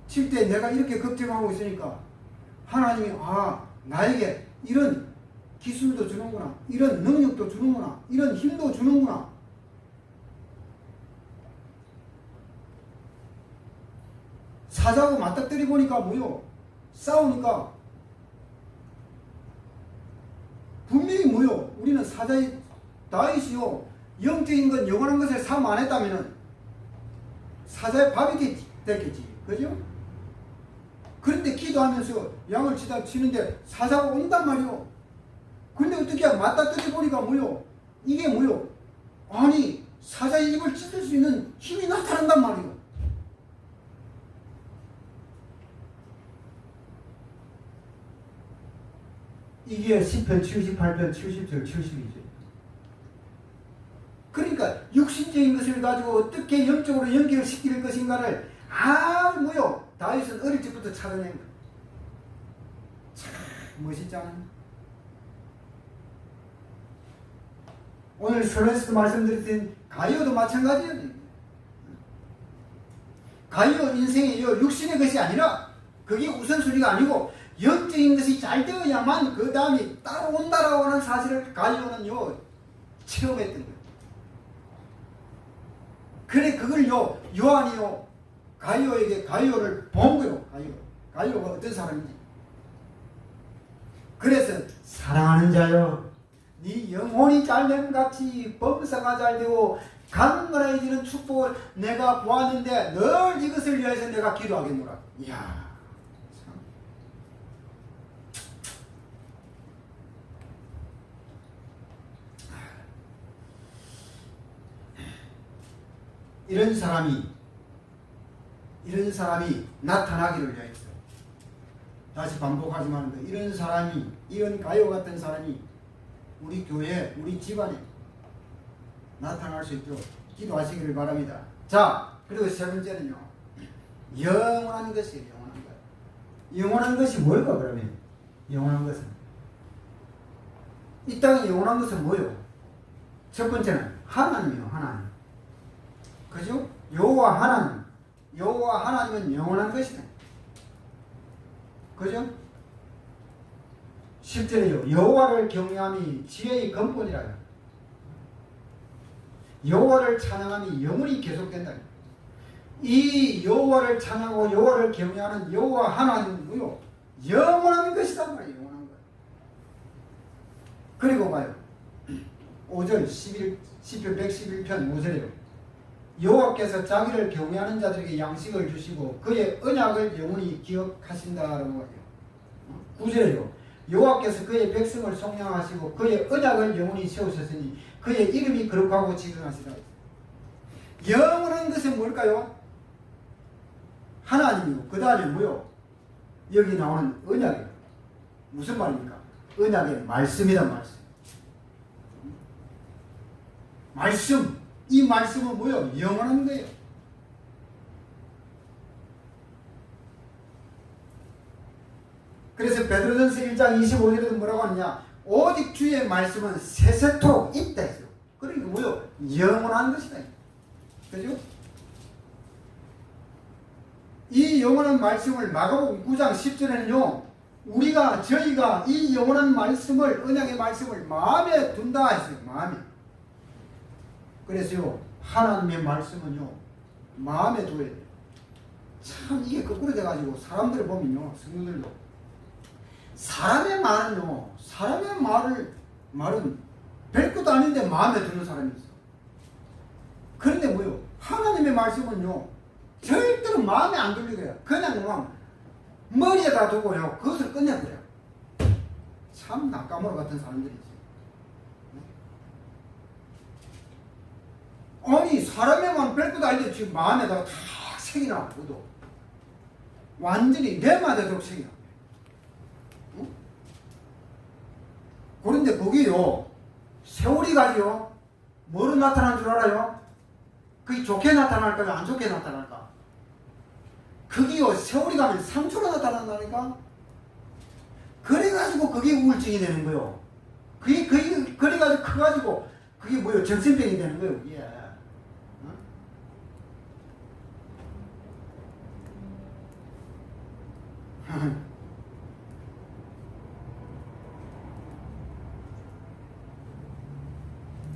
칠 때 내가 이렇게 걱정하고 있으니까 하나님이 나에게 이런 기술도 주는구나, 이런 능력도 주는구나, 이런 힘도 주는구나. 사자하고 맞닥뜨리 보니까 뭐요 싸우니까 분명히 뭐요 우리는 사자의 다윗이요 영적인 것 영원한 것을 사모 안 했다면은 사자의 밥이 됐겠지. 그죠? 그런데 기도하면서 양을 치는데 사자가 온단 말이요. 근데 어떻게 맞닥뜨리 보니까 뭐요 이게 뭐요 아니 사자의 입을 찢을 수 있는 힘이 나타난단 말이요. 이게 시편 78편 70절 72절. 그러니까 육신적인 것을 가지고 어떻게 영적으로 연결을 시킬 것인가를 뭐요 다윗은 어릴 적부터 찾아낸 거예요. 참 멋있잖아요. 오늘 설에서도 말씀드렸던 가이오도 마찬가지예요. 가이오 인생이요 육신의 것이 아니라 그게 우선순위가 아니고 영적인 것이 잘 되어야만 그 다음이 따라온다라고 하는 사실을 가이오는요 체험했던 거예요. 그래 그걸요 요한이요 가이오에게 가이오를 본 거예요. 가이오가 어떤 사람인지. 그래서 사랑하는 자여 네 영혼이 잘됨 같이 범사가 잘되고 강건해지는 축복을 내가 보았는데 늘 이것을 위해서 내가 기도하겠노라. 이야 참. 이런 사람이 나타나기를 위해서 다시 반복하지만 이런 사람이 이런 가요 같은 사람이 우리 교회 우리 집안에 나타날 수 있도록 기도하시기를 바랍니다. 자, 그리고 세 번째는요. 영원한 것이에요. 영원한 것. 영원한 것이 뭘까 그러면? 영원한 것은 이 땅에 영원한 것은 뭐요? 첫 번째는 하나님이요. 하나님. 그죠? 여호와 하나님. 여호와 하나님은 영원한 것이다. 그죠? 10절에요. 여호와를 경외함이 지혜의 근본이라. 여호와를 찬양함이 영원히 계속된다. 이 여호와를 찬양하고 여호와를 경외하는 여호와 하나님은 뭐요? 영원한 것이란 말이에요. 영원한 것. 그리고 봐요. 5절 11, 10편 111편 5절에요. 여호와께서 자기를 경외하는 자들에게 양식을 주시고 그의 언약을 영원히 기억하신다라고 해요. 9절에요. 여호와께서 그의 백성을 속량하시고 그의 언약을 영원히 세우셨으니 그의 이름이 거룩하고 지존하시다. 영원한 것은 뭘까요? 하나님이고 그 다음에 뭐요? 여기 나오는 언약이에요. 무슨 말입니까? 언약의 말씀이란 말씀. 말씀. 이 말씀은 뭐요? 영원한 거예요. 그래서 베드로전서 1장 25절에도 뭐라고 하느냐? 오직 주의 말씀은 세세토록 있다 했어요. 그러니까 뭐요? 영원한 것이다. 그죠? 이 영원한 말씀을 마가복음 9장 10절에는요. 저희가 이 영원한 말씀을 언약의 말씀을 마음에 둔다 했어요. 마음에. 그래서요. 하나님의 말씀은요. 마음에 둬야 돼요. 참 이게 거꾸로 돼가지고 사람들을 보면요. 성도들도 사람의 말은 별것도 아닌데 마음에 드는 사람이 있어. 그런데 뭐요? 하나님의 말씀은요. 절대로 마음에 안 들리고요. 그냥 머리에다 두고요. 그것을 끝내버려요. 참 낙가모로 같은 사람들이 있어요. 아니 사람의 마음 별것도 아닌데 지금 마음에다가 다 새기나 보도 완전히 내 마음에 되도록 새기나. 그런데 거기요. 세월이 가지요. 뭐로 나타난 줄 알아요? 그게 좋게 나타날까요? 안 좋게 나타날까? 그게요. 세월이 가면 상처로 나타난다니까? 그래가지고 그게 우울증이 되는 거요. 그래가지고 커가지고 그게 뭐요? 정신병이 되는 거요. 예.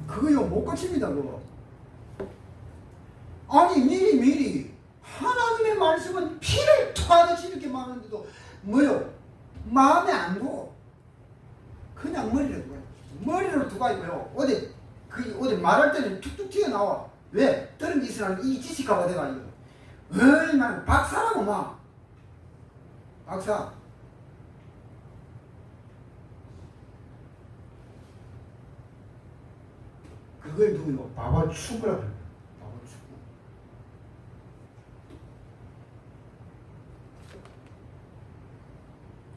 그거요 못 고칩니다. 그거. 아니 미리 하나님의 말씀은 피를 토하듯이 이렇게 많은데도 뭐요? 마음에 안 둬. 그냥 머리로 두고 있고요. 어디 말할 때는 툭툭 튀어나와. 왜? 다른 게 있으면 이 지식가가 돼가지고 얼마나 박사라고 막 박사. 그걸 두고 바보 축구라고 해요. 바보 축구.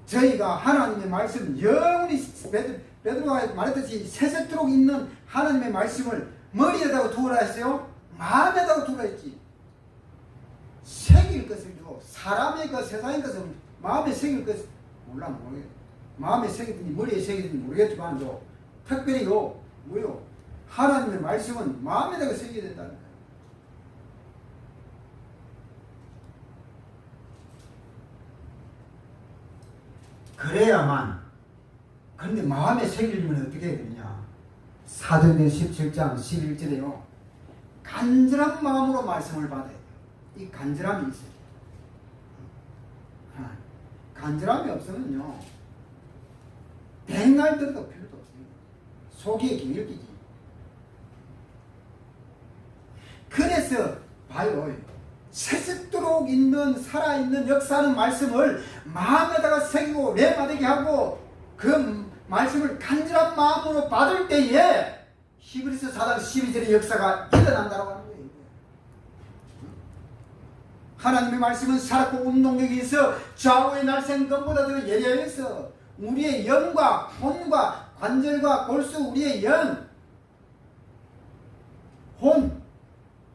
저희가 하나님의 말씀 영원히 베드로가 말했듯이 세세토록 있는 하나님의 말씀을 머리에다가 두으라 했어요? 마음에다가 두으라 했지. 새길 것을 줘. 사람의 것, 세상의 것은 마음에 새길 것을 모르겠어. 마음에 새기든지 머리에 새기든지 모르겠지만 특별히요. 뭐요? 하나님의 말씀은 마음에다가 새겨야 된다는 거예요. 그래야만. 그런데 마음에 새기려면 어떻게 해야 되느냐? 사도행전 17장 11절에요. 간절한 마음으로 말씀을 받아야 돼요. 이 간절함이 있어요. 간절함이 없으면요. 백날 들어도 필요도 없습니다. 속이 기울기지. 그래서 봐요. 세습도록 있는 살아있는 역사하는 말씀을 마음에다가 새기고 내마되게 하고 그 말씀을 간절한 마음으로 받을 때에 히브리서 4장 12절의 역사가 일어난다고 하는 거예요. 하나님의 말씀은 살았고 운동력이 있어 좌우의 날쌘 검보다 더 예리하여서 우리의 영과 혼과 관절과 골수, 우리의 영, 혼,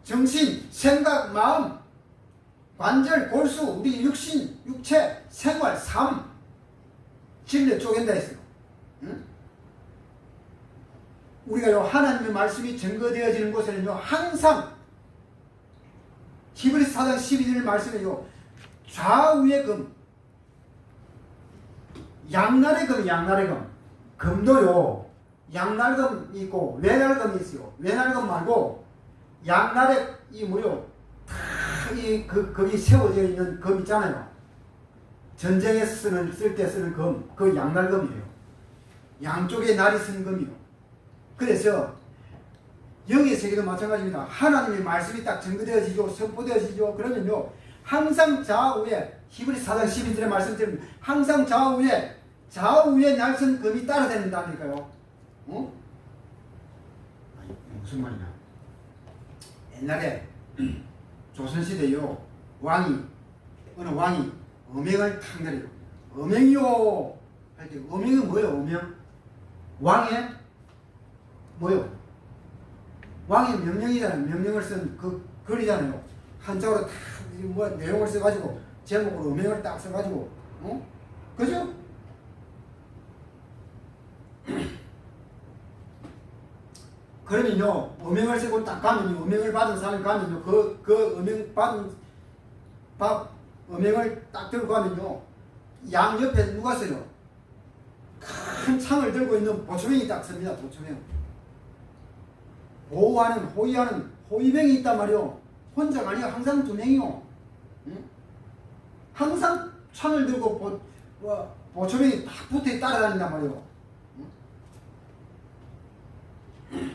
정신, 생각, 마음, 관절, 골수, 우리 육신, 육체, 생활, 삶, 진리에 쪼갠다 했어요. 응? 우리가요, 하나님의 말씀이 증거되어지는 곳에는요, 항상 히브리서 4장 12절 말씀에요, 좌우의 금, 양날의 금, 양날의 금, 금도요, 양날금이 있고 외날금이 있어요. 외날금 말고 양날에 이 뭐요, 그 금이 세워져 있는 금 있잖아요. 전쟁에서 쓸 때 쓰는 금, 그 양날금이에요. 양쪽에 날이 쓴 금이요. 그래서 영의 세계도 마찬가지입니다. 하나님의 말씀이 딱 증거되어지죠, 선포되어지죠. 그러면요, 항상 좌우에, 히브리서 4장 12절의 말씀처럼 항상 좌우에 날선 금이 따라다닌다니까요. 어? 아니, 무슨 말이냐? 옛날에 조선시대요, 어느 왕이 어명을 탁 내려요. 어명이요 할 때, 어명은 뭐예요? 어명? 왕의 뭐요? 왕의 명령이잖아요. 명령을 쓴 그 글이잖아요. 한자로 다 뭐 내용을 써가지고 제목으로 어명을 딱 써가지고, 어? 그죠? 그러면요, 어명을 쓰고 딱 가면요, 어명을 받은 사람이 가면요, 그 어명 받은 어명을 딱 들고 가면요, 양 옆에 누가 서요? 큰 창을 들고 있는 보초명이 딱 섭니다. 보초명. 보호하는, 호위하는 호위병이 있단 말이요. 혼자가 아니라 항상 두 명이요. 응? 항상 창을 들고 보초명이 딱 붙어 따라다닌단 말이요. 응?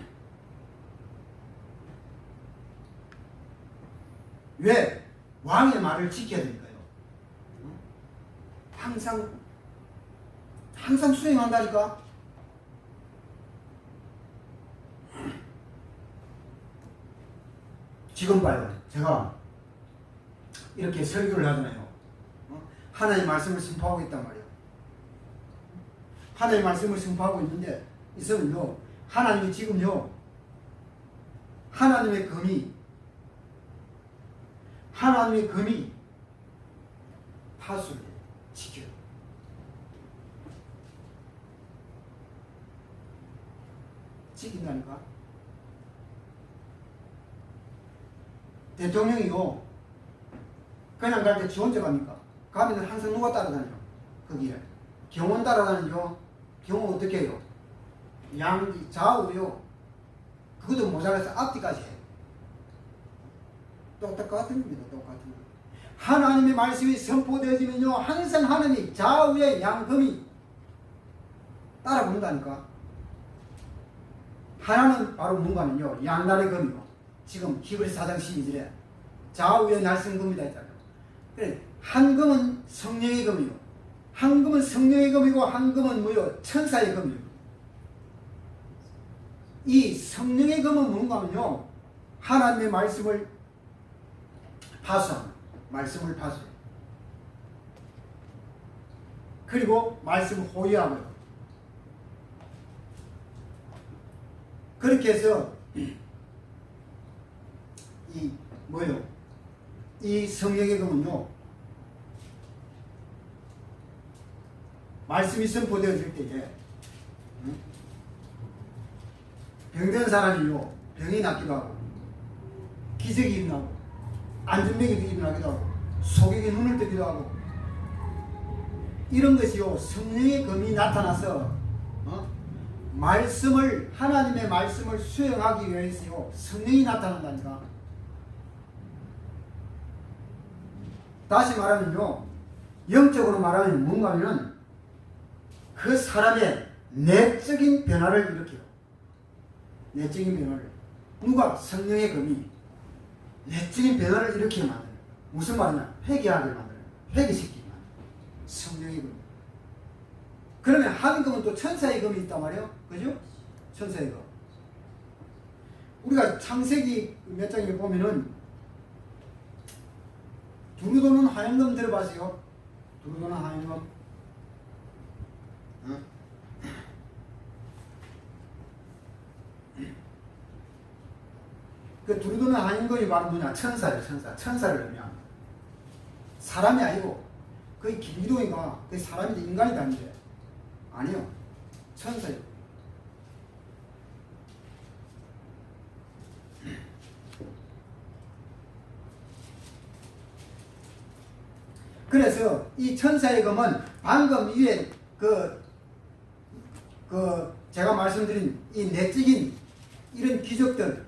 왜? 왕의 말을 지켜야 되니까요. 항상 수행한다니까. 지금 봐요. 제가 이렇게 설교를 하잖아요. 하나님의 말씀을 선포하고 있단 말이에요. 하나님의 말씀을 선포하고 있는데 있으면요, 하나님이 지금요, 하나님의 금이 파수를 지켜요. 지킨다니까. 대통령이요, 그냥 갈 때 지 혼자 갑니까? 가면 항상 누가 따라다녀요? 거기에 경원 따라다니죠. 경원 어떻게 해요? 좌우요, 그것도 모자라서 앞뒤까지 해요. 똑같은 겁니다. 똑같은 거. 하나님의 말씀이 선포되어지면요, 항상 하나님이 좌우의 양금이 따라붙는다니까. 하나는 바로 뭔가면요, 양날의 금이고, 지금 히브리서 4장 12절에 좌우의 날선 금이다 했잖아요. 그래, 한 금은 성령의 금이요, 한 금은 성령의 금이고, 한 금은 뭐요? 천사의 금이요. 이 성령의 금은 뭔가면요, 하나님의 말씀을 파수합니다. 말씀을 파수해요. 그리고 말씀을 호위하고요. 그렇게 해서 이 성령의 금은요, 말씀이 선포되어질 때에 병든 사람이요, 병이 낫기도 하고, 기색이 일어나고, 안전병이 일어나기도 하고, 속에게 눈을 뜨기도 하고, 이런 것이요, 성령의 금이 나타나서 하나님의 말씀을 수행하기 위해서요, 성령이 나타난다니까. 다시 말하면요, 영적으로 말하면 뭔가 하면 그 사람의 내적인 변화를 일으켜요. 내적인 변화를. 누가? 성령의 금이 내적인 변화를 일으키게 만들어요. 무슨 말이냐? 회개하게 만들어요. 회개시키게 만들어요. 성령의 금. 그러면 한 금은 또 천사의 금이 있단 말이에요. 그죠? 천사의 금. 우리가 창세기 몇 장에 보면은 두루 도는 하얀검 들어봤어요? 두루 도는 하얀검. 그 두루 도는 하얀검이 바로 뭐냐? 천사예요, 천사. 천사를 의미합니다. 사람이 아니고, 거의 김기동이가 거의 사람인데 인간이 아닌데. 아니요. 천사예요. 그래서 이 천사의 검은 방금 위에 제가 말씀드린 이 내적인 이런 기적들,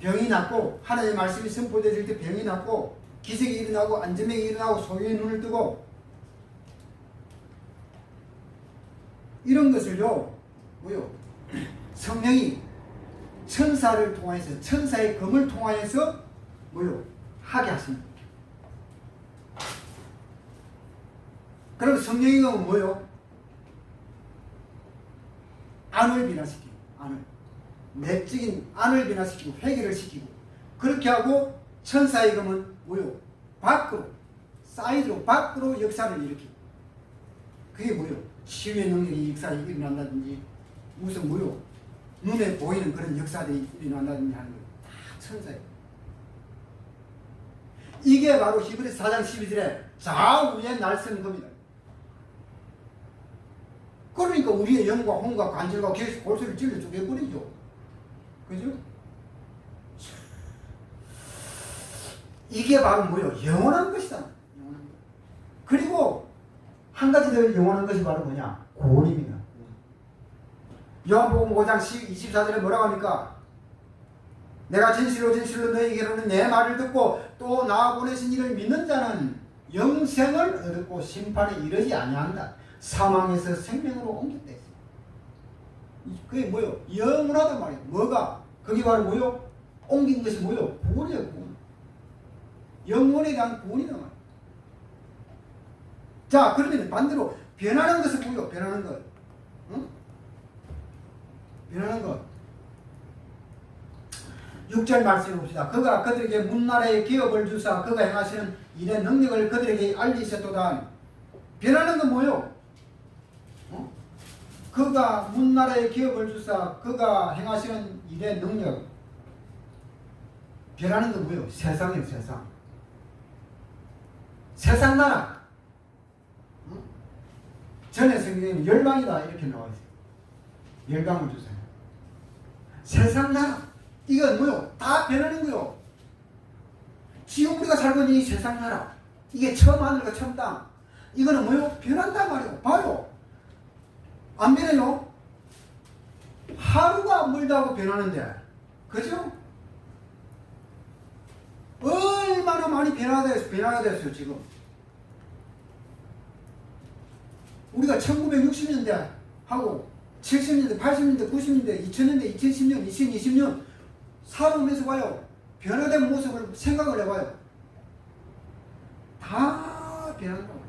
병이 낫고 하나님의 말씀이 선포되어질 때 병이 낫고 기적이 일어나고 안전병이 일어나고 소유의 눈을 뜨고 이런 것을요 뭐요 성령이 천사를 통해서 천사의 검을 통하여서 뭐요 하게 하십니다. 그럼 성령의 검은 뭐요? 안을 변화시키고 안을 내적인 안을 변화시키고 회개를 시키고 그렇게 하고 천사의 검은 뭐요? 밖으로 사이드로 밖으로 역사를 일으키고 그게 뭐요? 치유의 능력이 역사에 일어난다든지 무슨 뭐요? 눈에 보이는 그런 역사들이 일어난다든지 하는 거예요. 다 천사예요. 이게 바로 히브리서 4장 12절에 좌우에 날선 겁니다. 그러니까 우리의 영과 혼과 관절과 계속 골수를 찔러 쪼개버리죠. 그죠? 이게 바로 뭐예요? 영원한 것이다. 영원한 것. 그리고 한 가지 더 영원한 것이 바로 뭐냐? 구원입니다. 요한복음 5장 24절에 뭐라고 합니까? 내가 진실로 진실로 너희에게로는 내 말을 듣고 또 나 보내신 이를 믿는 자는 영생을 얻고 심판에 이르지 아니한다. 사망에서 생명으로 옮겼다. 그게 뭐요? 영원하단 말이에요. 뭐가? 그게 바로 뭐요? 옮긴 것이 뭐요? 구원이에요. 구원. 영원에 대한 구원이란 말이에요. 자, 그러면 반대로 변하는 것은 뭐요? 변하는 것. 응? 변하는 것. 6절 말씀을 봅시다. 그가 그들에게 문나라의 기업을 주사 그가 행하시는 일의 능력을 그들에게 알리셨도다. 변하는 건 뭐요? 그가 문나라의 기업을 주사 그가 행하시는 일의 능력. 변하는 건 뭐요? 세상이에요. 세상. 세상 나라. 전에 성경에는 열방이다 이렇게 나와 있어요. 열방을 주세요. 세상 나라. 이건 뭐요? 다 변하는 거요. 지금 우리가 살고 있는 이 세상 나라, 이게 처음 하늘과 처음 땅, 이거는 뭐요? 변한단 말이에요. 봐요. 안 변해요? 하루가 멀다고 변하는데, 그죠? 얼마나 많이 변화가 됐어요, 지금. 우리가 1960년대 하고 70년대, 80년대, 90년대, 2000년대, 2010년, 2020년 살아오면서 봐요. 변화된 모습을 생각을 해봐요. 다 변한다고.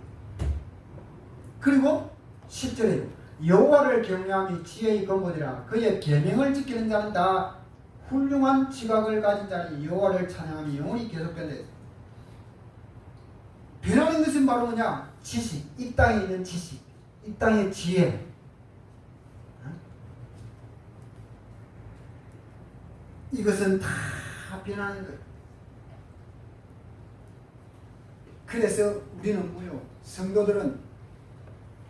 그리고 10절에 여호와를 경외함이 지혜의 근본이라 그의 계명을 지키는 자는 다 훌륭한 지각을 가진 자니 여호와를 찬양함이 영원히 계속된다. 변하는 것은 바로 뭐냐? 지식. 이 땅에 있는 지식. 이 땅의 지혜. 이것은 다 변하는 거예요. 그래서 우리는 뭐요? 성도들은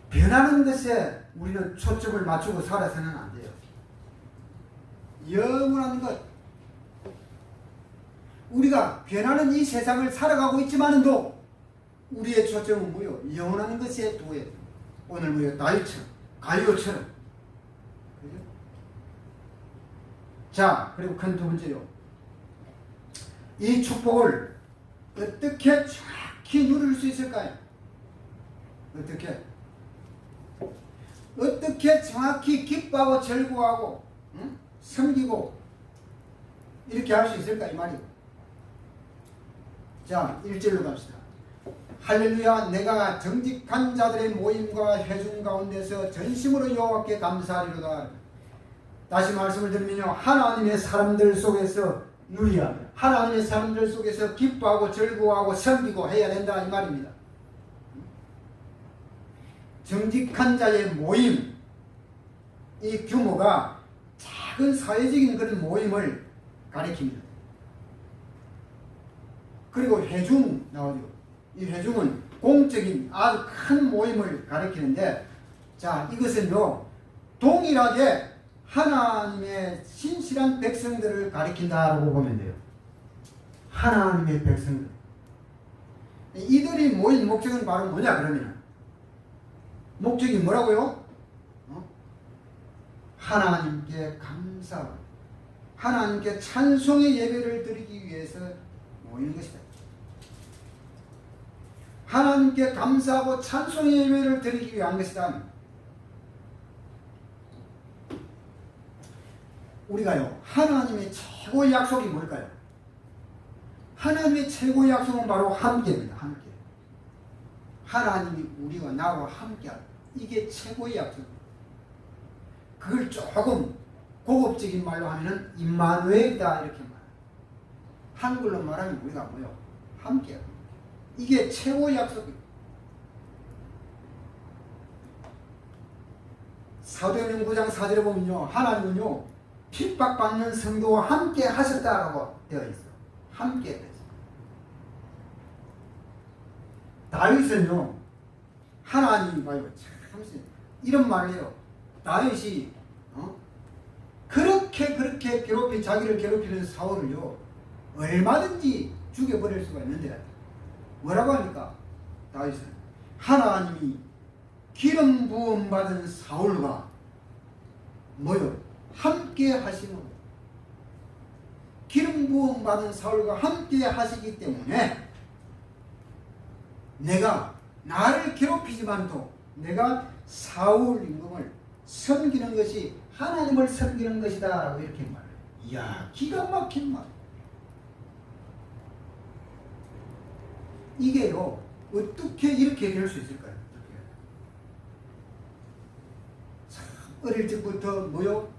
변하는 것에 우리는 초점을 맞추고 살아서는 안 돼요. 영원한 것. 우리가 변하는 이 세상을 살아가고 있지만도 우리의 초점은 뭐요? 영원한 것에 두어야 돼요. 오늘 뭐요? 다윗처럼, 가이오처럼. 그죠? 자, 그리고 큰 두 번째요. 이 축복을 어떻게 정확히 누릴 수 있을까요? 어떻게 정확히 기뻐하고 즐거워하고 섬기고 이렇게 할 수 있을까 이 말이에요. 자, 1절로 갑시다. 할렐루야. 내가 정직한 자들의 모임과 회중 가운데서 전심으로 여호와께 감사하리로다. 다시 말씀을 드리면요, 하나님의 사람들 속에서 누려야 하나님의 사람들 속에서 기뻐하고 즐거워하고 섬기고 해야 된다 이 말입니다. 정직한 자의 모임, 이 규모가 작은 사회적인 그런 모임을 가리킵니다. 그리고 회중 나오죠. 이 회중은 공적인 아주 큰 모임을 가리키는데, 자, 이것은요 동일하게 하나님의 신실한 백성들을 가리킨다라고 보면 돼요. 하나님의 백성들. 이들이 모인 목적은 바로 뭐냐 그러면 목적이 뭐라고요? 하나님께 감사하고 하나님께 찬송의 예배를 드리기 위해서 모이는 것이다. 하나님께 감사하고 찬송의 예배를 드리기 위한 것이다. 우리가요 하나님의 최고의 약속이 뭘까요? 하나님의 최고의 약속은 바로 함께입니다. 함께. 하나님이 우리와 나와 함께하다. 이게 최고의 약속입니다. 그걸 조금 고급적인 말로 하면은 임마누엘이다 이렇게 말해요. 한글로 말하면 우리가 뭐요? 함께하다. 이게 최고의 약속입니다. 사도행전 9장 4절에 보면요 하나님은요 핍박받는 성도와 함께 하셨다라고 되어 있어요. 함께 했어요. 다윗은요 하나님이 봐요 참 이런 말을 해요. 다윗이 그렇게 자기를 괴롭히는 사울을요 얼마든지 죽여버릴 수가 있는데 뭐라고 하니까 다윗은 하나님이 기름 부음 받은 사울과 뭐요? 함께 하시는 기름 부음 받은 사울과 함께 하시기 때문에 내가 나를 괴롭히지만도 내가 사울 임금을 섬기는 것이 하나님을 섬기는 것이다 라고 이렇게 말해요. 이야 기가 막힌 말. 이게요 어떻게 이렇게 될 수 있을까요? 어릴 적부터 뭐요?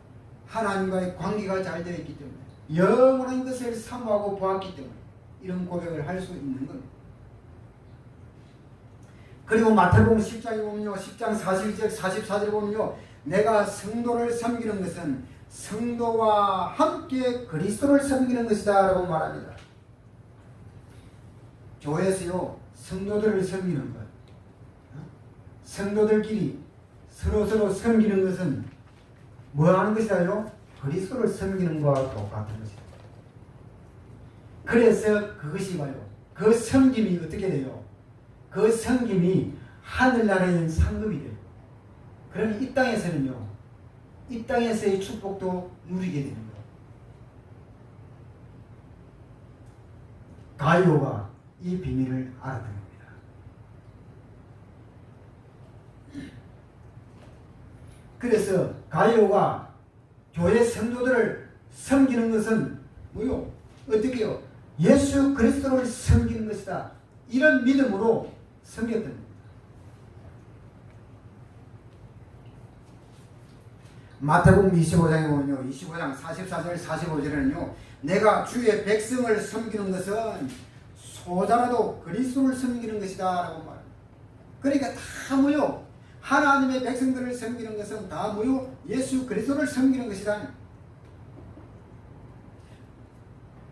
하나님과의 관계가 잘 되어 있기 때문에 영원한 것을 사모하고 보았기 때문에 이런 고백을 할 수 있는 겁니다. 그리고 마태복음 10장에 보면요 10장 41절 44절에 보면요 내가 성도를 섬기는 것은 성도와 함께 그리스도를 섬기는 것이다 라고 말합니다. 교회에서요 성도들을 섬기는 것, 성도들끼리 서로 섬기는 것은 뭐 하는 것이다요? 그리스도를 섬기는 것과 똑같은 것이다. 그래서 그것이 봐요. 그 섬김이 어떻게 돼요? 그 섬김이 하늘나라의 상급이 돼요. 그러면 이 땅에서는요, 이 땅에서의 축복도 누리게 되는 거예요. 가이오가 이 비밀을 알았던 겁니다. 그래서 가이오가 교회 성도들을 섬기는 것은 뭐요? 어떻게요? 예수 그리스도를 섬기는 것이다. 이런 믿음으로 섬겼던 겁니다. 마태복음 25장에 보면요. 25장 44절 45절에는요. 내가 주의 백성을 섬기는 것은 소자라도 그리스도를 섬기는 것이다 라고 말합니다. 그러니까 다 뭐요? 하나님의 백성들을 섬기는 것은 다 뭐요? 예수 그리스도를 섬기는 것이다.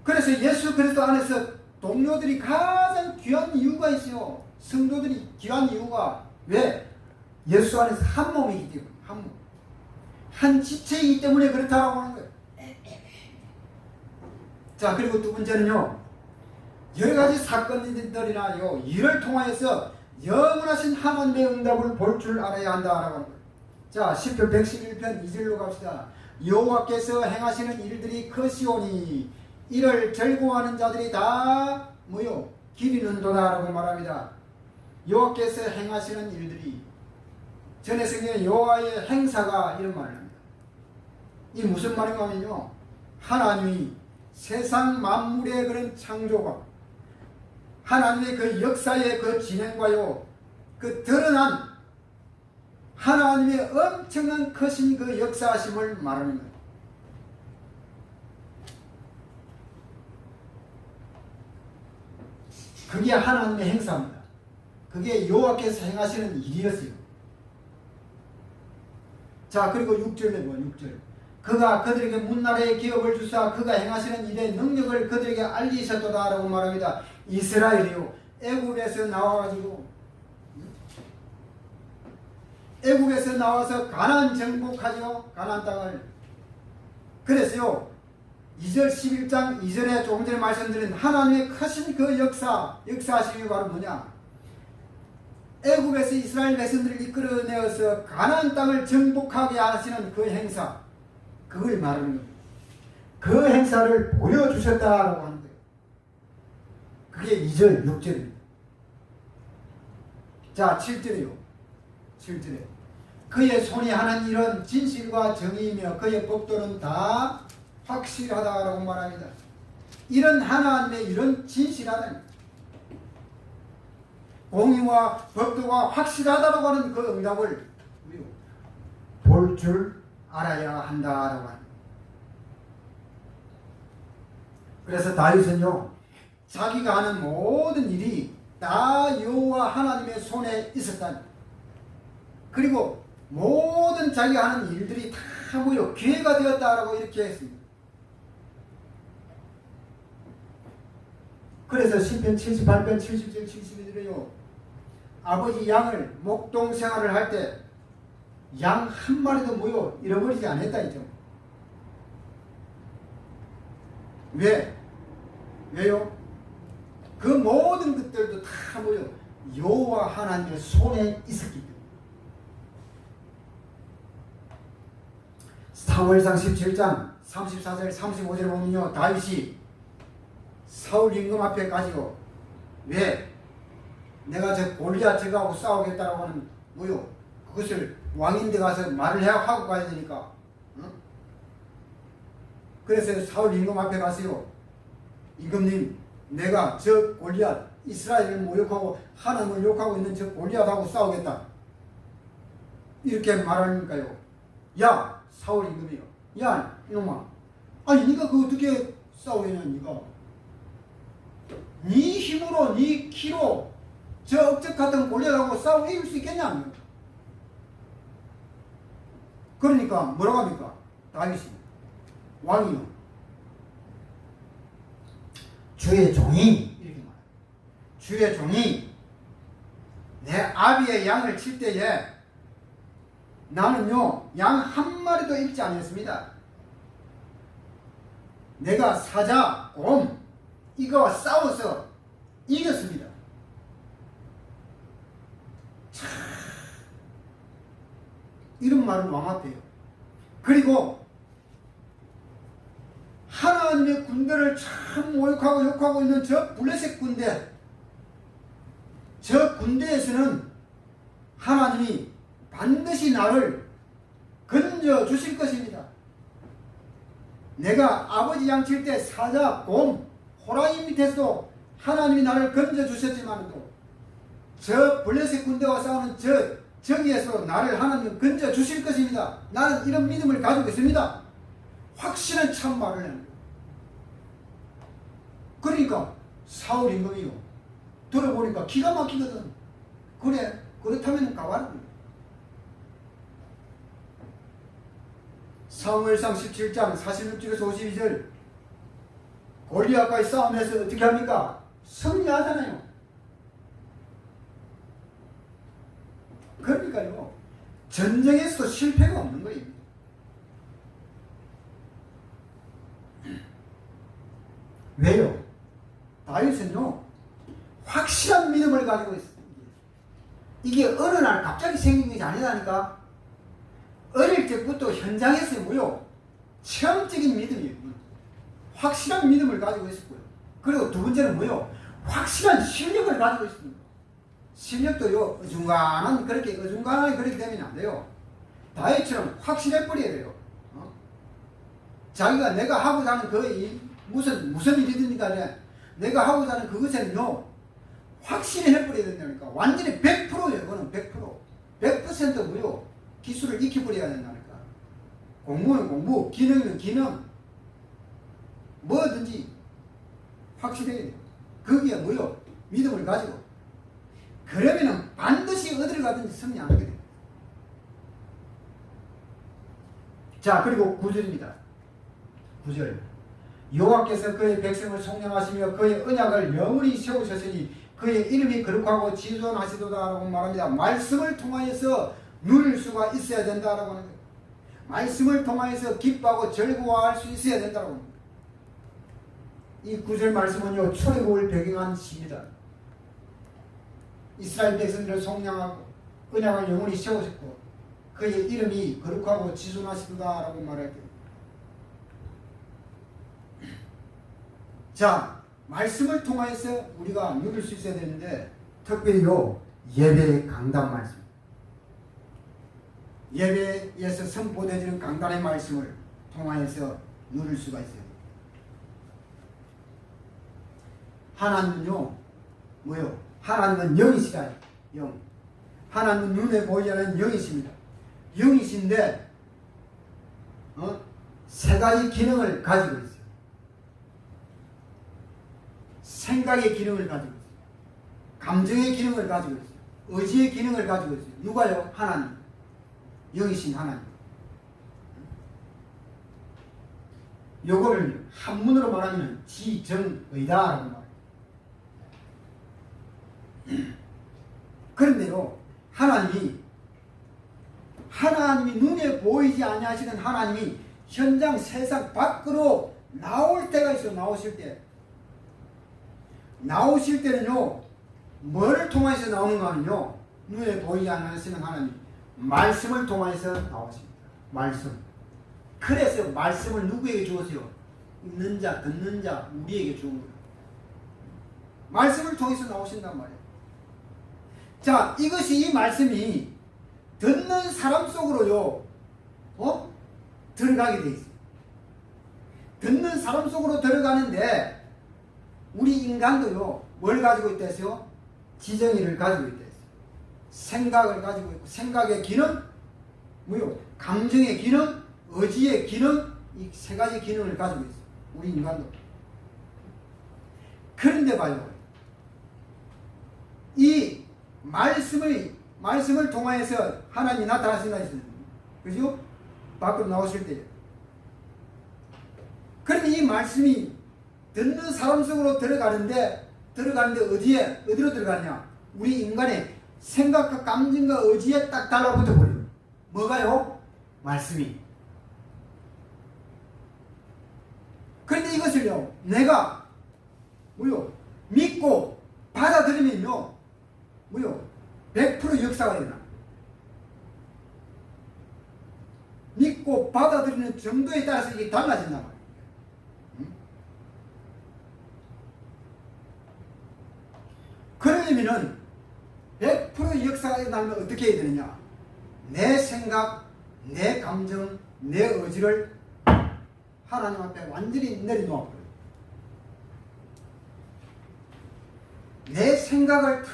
그래서 예수 그리스도 안에서 동료들이 가장 귀한 이유가 있어요. 성도들이 귀한 이유가 왜? 예수 안에서 한 몸이기 때문에 한 몸. 한 지체이기 때문에 그렇다고 하는 거예요. 자, 그리고 두 번째는요. 여러 가지 사건들이나요. 이를 통하여서 영원하신 하나님의 응답을 볼 줄 알아야 한다라고 하는 거예요. 자, 시편 111편 2절로 갑시다. 여호와께서 행하시는 일들이 크시오니 이를 즐거워하는 자들이 다 뭐요? 기리는도다라고 말합니다. 여호와께서 행하시는 일들이 전에 성경에 여호와의 행사가 이런 말을 합니다. 이 무슨 말인가 하면요. 하나님이 세상 만물의 그런 창조가 하나님의 그 역사의 그 진행과요. 그 드러난 하나님의 엄청난 크신 그 역사하심을 말하는 거예요. 그게 하나님의 행사입니다. 그게 여호와께서 행하시는 일이었어요. 자, 그리고 6절에 뭐 6절. 그가 그들에게 문나라의 기업을 주사 그가 행하시는 일의 능력을 그들에게 알리셨도다 라고 말합니다. 이스라엘이요, 애굽에서 나와가지고 애굽에서 나와서 가나안 정복하죠. 가나안 땅을. 그래서요 2절 11장 2절에 조금 전에 말씀드린 하나님의 크신 그 역사하심이 바로 뭐냐, 애굽에서 이스라엘 백성들을 이끌어내어서 가나안 땅을 정복하게 하시는 그 행사, 그걸 말하는 겁니다. 그 행사를 보여주셨다라고 하는 거예요. 그게 2절 6절입니다. 자 7절이요. 7절에 그의 손이 하는 일은 진실과 정의이며 그의 법도는 다 확실하다라고 말합니다. 이런 하나님의 이런 진실하다는 공의와 법도가 확실하다고 하는 그 응답을 볼 줄 알아야 한다라고 합니다. 그래서 다윗은요 자기가 하는 모든 일이 다 여호와 하나님의 손에 있었다. 그리고 모든 자기가 하는 일들이 다 뭐요 기회가 되었다라고 이렇게 했습니다. 그래서 시편 78편 70절 72절에요 아버지 양을 목동 생활을 할 때 양 한 마리도 뭐요 잃어버리지 않았다 했죠. 왜요? 그 모든 것들도 다 뭐요 여호와 하나님의 손에 있었기 때문에. 사무엘상 17장 34절 35절에 보면요 다윗이 사울 임금 앞에 가지고 왜 내가 저 골리앗 저거하고 싸우겠다라고 하는 뭐요 그것을 왕인데 가서 말을 하고 가야 되니까 응? 그래서 사울 임금 앞에 가서요 임금님 내가 저 골리앗 이스라엘을 모욕하고 하나님을 욕하고 있는 저 골리앗하고 싸우겠다 이렇게 말하니까요 야 사울 임금이요 야 이놈아 아니 네가 그거 어떻게 싸우겠냐 네가 네 힘으로 네 키로 저 억적 같은 골리앗하고 싸워 이길 수 있겠냐. 그러니까 뭐라고 합니까? 다윗이 왕이요 주의 종이 이렇게 말해요. 주의 종이 내 아비의 양을 칠 때에 나는요 양 한 마리도 잃지 않았습니다. 내가 사자, 곰 이거와 싸워서 이겼습니다. 참, 이런 말은 왕 앞에요. 그리고 하나님의 군대를 참 모욕하고 욕하고 있는 저 블레셋 군대, 저 군대에서는 하나님이 반드시 나를 건져 주실 것입니다. 내가 아버지 양칠 때 사자, 곰, 호랑이 밑에서도 하나님이 나를 건져 주셨지만도 저 블레셋 군대와 싸우는 저기에서 나를 하나님 건져 주실 것입니다. 나는 이런 믿음을 가지고 있습니다. 확실한 참말을 합니다. 그러니까 사울 임금이요 들어보니까 기가 막히거든. 그래 그렇다면 가봐라. 사무엘상 17장 46절에서 52절 골리앗과의 싸움에서 어떻게 합니까? 승리하잖아요. 그러니까요 전쟁에서도 실패가 없는 거예요. 왜요? 다윗은요 확실한 믿음을 가지고 있어요. 이게 어느 날 갑자기 생긴 것이 아니라니까. 어릴 때부터 현장에서 뭐요? 체험적인 믿음이에요. 확실한 믿음을 가지고 있었고요. 그리고 두 번째는 뭐요? 확실한 실력을 가지고 있습니다. 실력도요 어중간한 그렇게 어중간하게 그렇게 되면 안 돼요. 다윗처럼 확실해 버려야 돼요. 자기가 내가 하고자 하는 그 무슨 일이든지 간에 내가 하고자 하는 그것에는요 확실히 해버려야 된다니까. 완전히 100%예요. 그거는 100% 뭐요? 기술을 익혀버려야 된다니까. 공부는 공부, 기능은 기능. 뭐든지 확실해야 돼요. 거기에 뭐요? 믿음을 가지고 그러면은 반드시 어디를 가든지 승리 안 하게 됩니다. 자, 그리고 9절입니다. 9절. 여호와께서 그의 백성을 속량하시며 그의 언약을 영원히 세우셨으니 그의 이름이 거룩하고 지존하시도다라고 말합니다. 말씀을 통하여서 누릴 수가 있어야 된다라고 하는 거예요. 말씀을 통하여서 기뻐하고 즐거워할 수 있어야 된다고 합니다. 이 9절 말씀은요, 출애굽을 배경한 시입니다. 이스라엘 백성들을 속량하고 언약을 영원히 세우셨고 그의 이름이 거룩하고 지존하시도다라고 말할 때, 자, 말씀을 통해서 우리가 누릴 수 있어야 되는데, 특별히요, 예배의 강단 말씀, 예배에서 선포되어지는 강단의 말씀을 통하여서 누릴 수가 있어요. 하나님은요, 뭐요? 하나님은 영이시다. 영. 하나님은 눈에 보이지 않는 영이십니다. 영이신데, 세 가지 기능을 가지고 있어요. 생각의 기능을 가지고 있어요. 감정의 기능을 가지고 있어요. 의지의 기능을 가지고 있어요. 누가요? 하나님. 영이신 하나님. 요거를 한문으로 말하면 지정의다라고 말해요. 그런데요, 하나님이 눈에 보이지 아니하시는 하나님이 현장 세상 밖으로 나올 때가 있어요. 나오실 때는요, 뭐를 통해서 나오는가 하면요, 눈에 보이지 않으시는 하나님, 말씀을 통해서 나오십니다. 말씀. 그래서 말씀을 누구에게 주었어요? 읽는 자, 듣는 자, 우리에게 주은 거예요. 말씀을 통해서 나오신단 말이에요. 자, 이것이, 이 말씀이 듣는 사람 속으로요, 들어가게 돼 있어요. 듣는 사람 속으로 들어가는데, 우리 인간도요, 뭘 가지고 있다 했어요? 지정의를 가지고 있다 했어요. 생각을 가지고 있고, 생각의 기능, 뭐요? 감정의 기능, 의지의 기능, 이 세 가지 기능을 가지고 있어요. 우리 인간도. 그런데 봐요, 이 말씀을 통하여서 하나님이 나타나신다 했어요. 그죠? 밖으로 나오실 때요. 그런데 이 말씀이 듣는 사람 속으로 들어가는데 어디로 들어가냐? 우리 인간의 생각과 감정과 의지에 딱 달라붙어 버려요. 뭐가요? 말씀이. 그런데 이것을요, 내가 믿고 받아들이면요, 100% 역사가 일어나. 믿고 받아들이는 정도에 따라서 이게 달라진단 말이에요. 그러려면은 100% 역사가 일어나면 어떻게 해야 되느냐? 내 생각, 내 감정, 내 의지를 하나님 앞에 완전히 내려놓아버려요. 내 생각을 다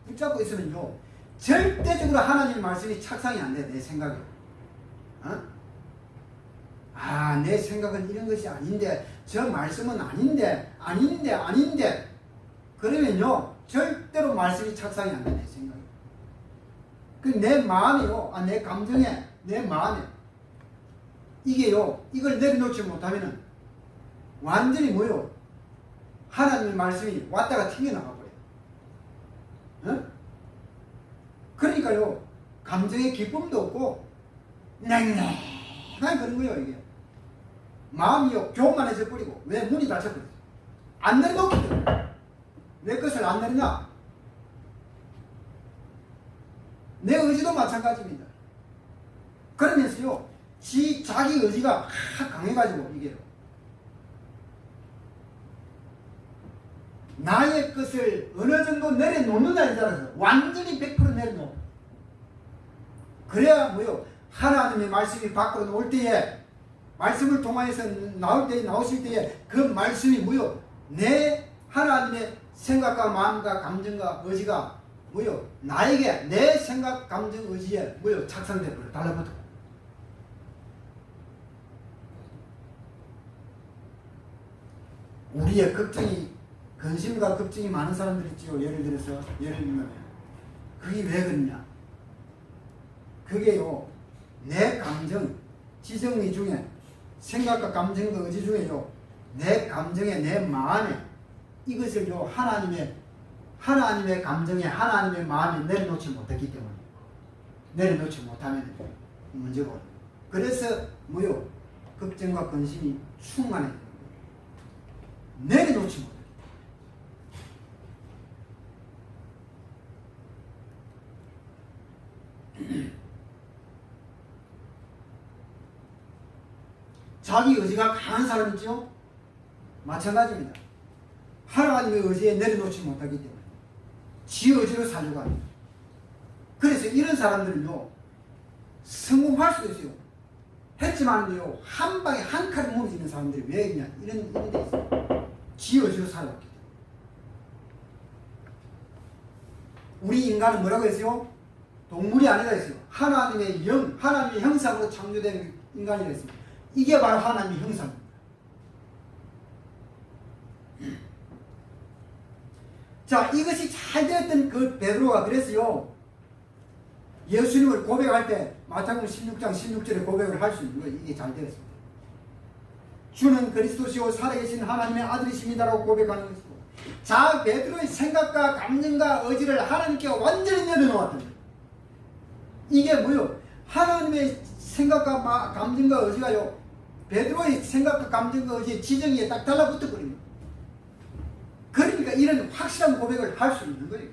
붙잡고 있으면요, 절대적으로 하나님 말씀이 착상이 안 돼. 내 생각이. 내 생각은 이런 것이 아닌데, 저 말씀은 아닌데. 그러면요, 절대로 말씀이 착상이 안 돼. 내 생각이. 내 마음이요, 내 감정에, 내 마음에, 이게요, 이걸 내려놓지 못하면은 완전히 하나님의 말씀이 왔다가 튕겨나가버려요. 그러니까요, 감정의 기쁨도 없고 냉랭하게 그런 거예요. 이게 마음이요, 교만해져 버리고, 왜? 문이 닫혀버렸어요. 안 내려놓기 때문에. 내 것을 안 내리냐? 내 의지도 마찬가지입니다. 그러면서요, 자기 의지가 강해가지고, 이게요, 나의 것을 어느 정도 내려놓는다에 따라서 완전히 100% 내려놓고, 그래야 하나님의 말씀이 밖으로 나올 때에, 말씀을 통해서 나오실 때에 그 말씀이 내 하나님의 생각과 마음과 감정과 의지가 나에게 내 생각, 감정, 의지에 착상돼 버려. 달라붙어. 우리의 걱정이 근심과 걱정이 많은 사람들 있죠. 예를 들면 그게 왜 그러냐? 그게요, 내 감정, 지정의 중에 생각과 감정과 의지 중에요, 내 감정에, 내 마음에 이것을요, 하나님의 감정에, 하나님의 마음에 내려놓지 못했기 때문에, 내려놓지 못하면 문제고, 그래서 뭐요? 걱정과 근심이 충만해. 내려놓지 못해. 자기 의지가 강한 사람 있죠? 마찬가지입니다. 하나님의 의지에 내려놓지 못하기 때문에 지 의지로 살려고 합니다. 그래서 이런 사람들은요, 성공할 수도 있어요. 했지만요, 한 방에 한 칼에 무너지는 사람들이 왜 있냐? 이런 데 있어요. 지 의지로 살아왔기 때문에. 우리 인간은 뭐라고 했어요? 동물이 아니라 했어요. 하나님의 하나님의 형상으로 창조된 인간이라 했습니다. 이게 바로 하나님의 형상입니다. 자, 이것이 잘 되었던 그 베드로가 그랬어요. 예수님을 고백할 때 마태복음 16장 16절에 고백을 할 수 있는 거예요. 이게 잘 되었습니다. 주는 그리스도시요 살아계신 하나님의 아들이십니다라고 고백하는 것이고, 자, 베드로의 생각과 감정과 의지를 하나님께 완전히 내려놓았던 거예요. 이게 뭐요? 하나님의 생각과 감정과 의지가요, 베드로의 생각과 감정과 의지의 지정에 딱 달라붙어버립니다. 그러니까 이런 확실한 고백을 할 수 있는 거예요.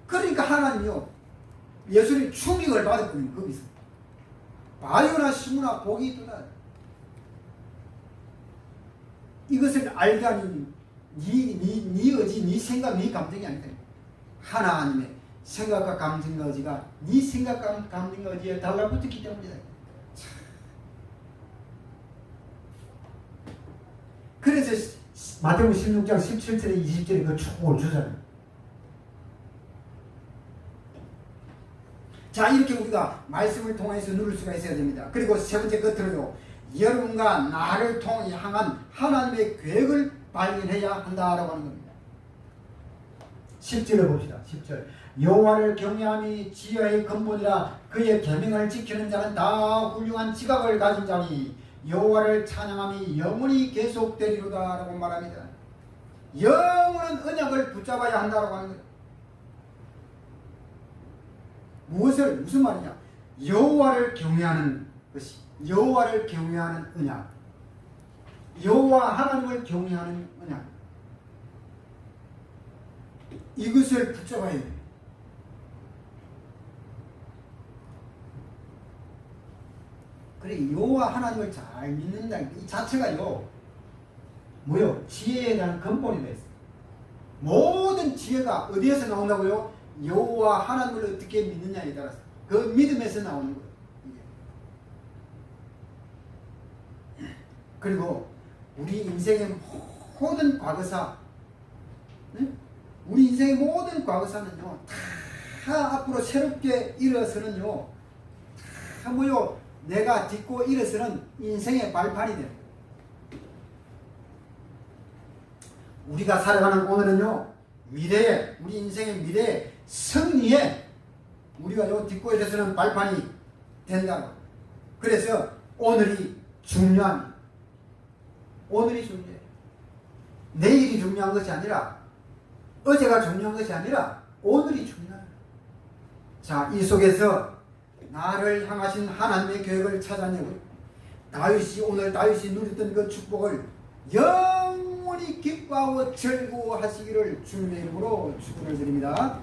그러니까 하나님이요, 예수님 충격을 받았거든요. 거기서 바요나 시무나 복이 있더라. 이것을 알게 하는 네 의지, 네 생각, 네 감정이 아니다. 하나님의 생각과 감정과 의지가 네 생각과 감정과 의지에 달라붙었기 때문이다. 그래서 마태복음 16장 17절에 20절에 그 축복을 주잖아요. 자, 이렇게 우리가 말씀을 통해서 누릴 수가 있어야 됩니다. 그리고 세 번째 끝으로요, 여러분과 나를 향한 하나님의 계획을 발견해야 한다라고 하는 겁니다. 10절을 봅시다. 10절. 여호와를 경외함이 지혜의 근본이라 그의 계명을 지키는 자는 다 훌륭한 지각을 가진 자니 여호와를 찬양함이 영원히 계속되리로다 라고 말합니다. 영원한 언약을 붙잡아야 한다고 하는 거예요. 무슨 말이냐? 여호와를 경외하는 것이, 여호와를 경외하는 언약, 여호와 하나님을 경외하는 언약, 이것을 붙잡아야 돼요. 그래, 여호와 하나님을 잘 믿는다, 이 자체가요, 뭐요? 지혜에 대한 근본이 되어 있어요. 모든 지혜가 어디에서 나온다고요? 여호와 하나님을 어떻게 믿느냐에 따라서 그 믿음에서 나오는 거예요. 이게. 그리고 우리 인생의 모든 과거사, 우리 인생의 모든 과거사는요, 다 앞으로 새롭게 일어서는요, 다 뭐요? 내가 딛고 일어서는 인생의 발판이 돼요. 우리가 살아가는 오늘은요, 미래에, 우리 인생의 미래에 승리에 우리가 요 딛고 일어서는 발판이 된다고. 그래서 오늘이 중요합니다. 오늘이 중요해요. 내일이 중요한 것이 아니라, 어제가 중요한 것이 아니라 오늘이 중요합니다. 자, 이 속에서 나를 향하신 하나님의 계획을 찾아내고 오늘 다윗이 누렸던 그 축복을 영원히 기뻐하고 즐거워하시기를 주님의 이름으로 축원을 드립니다.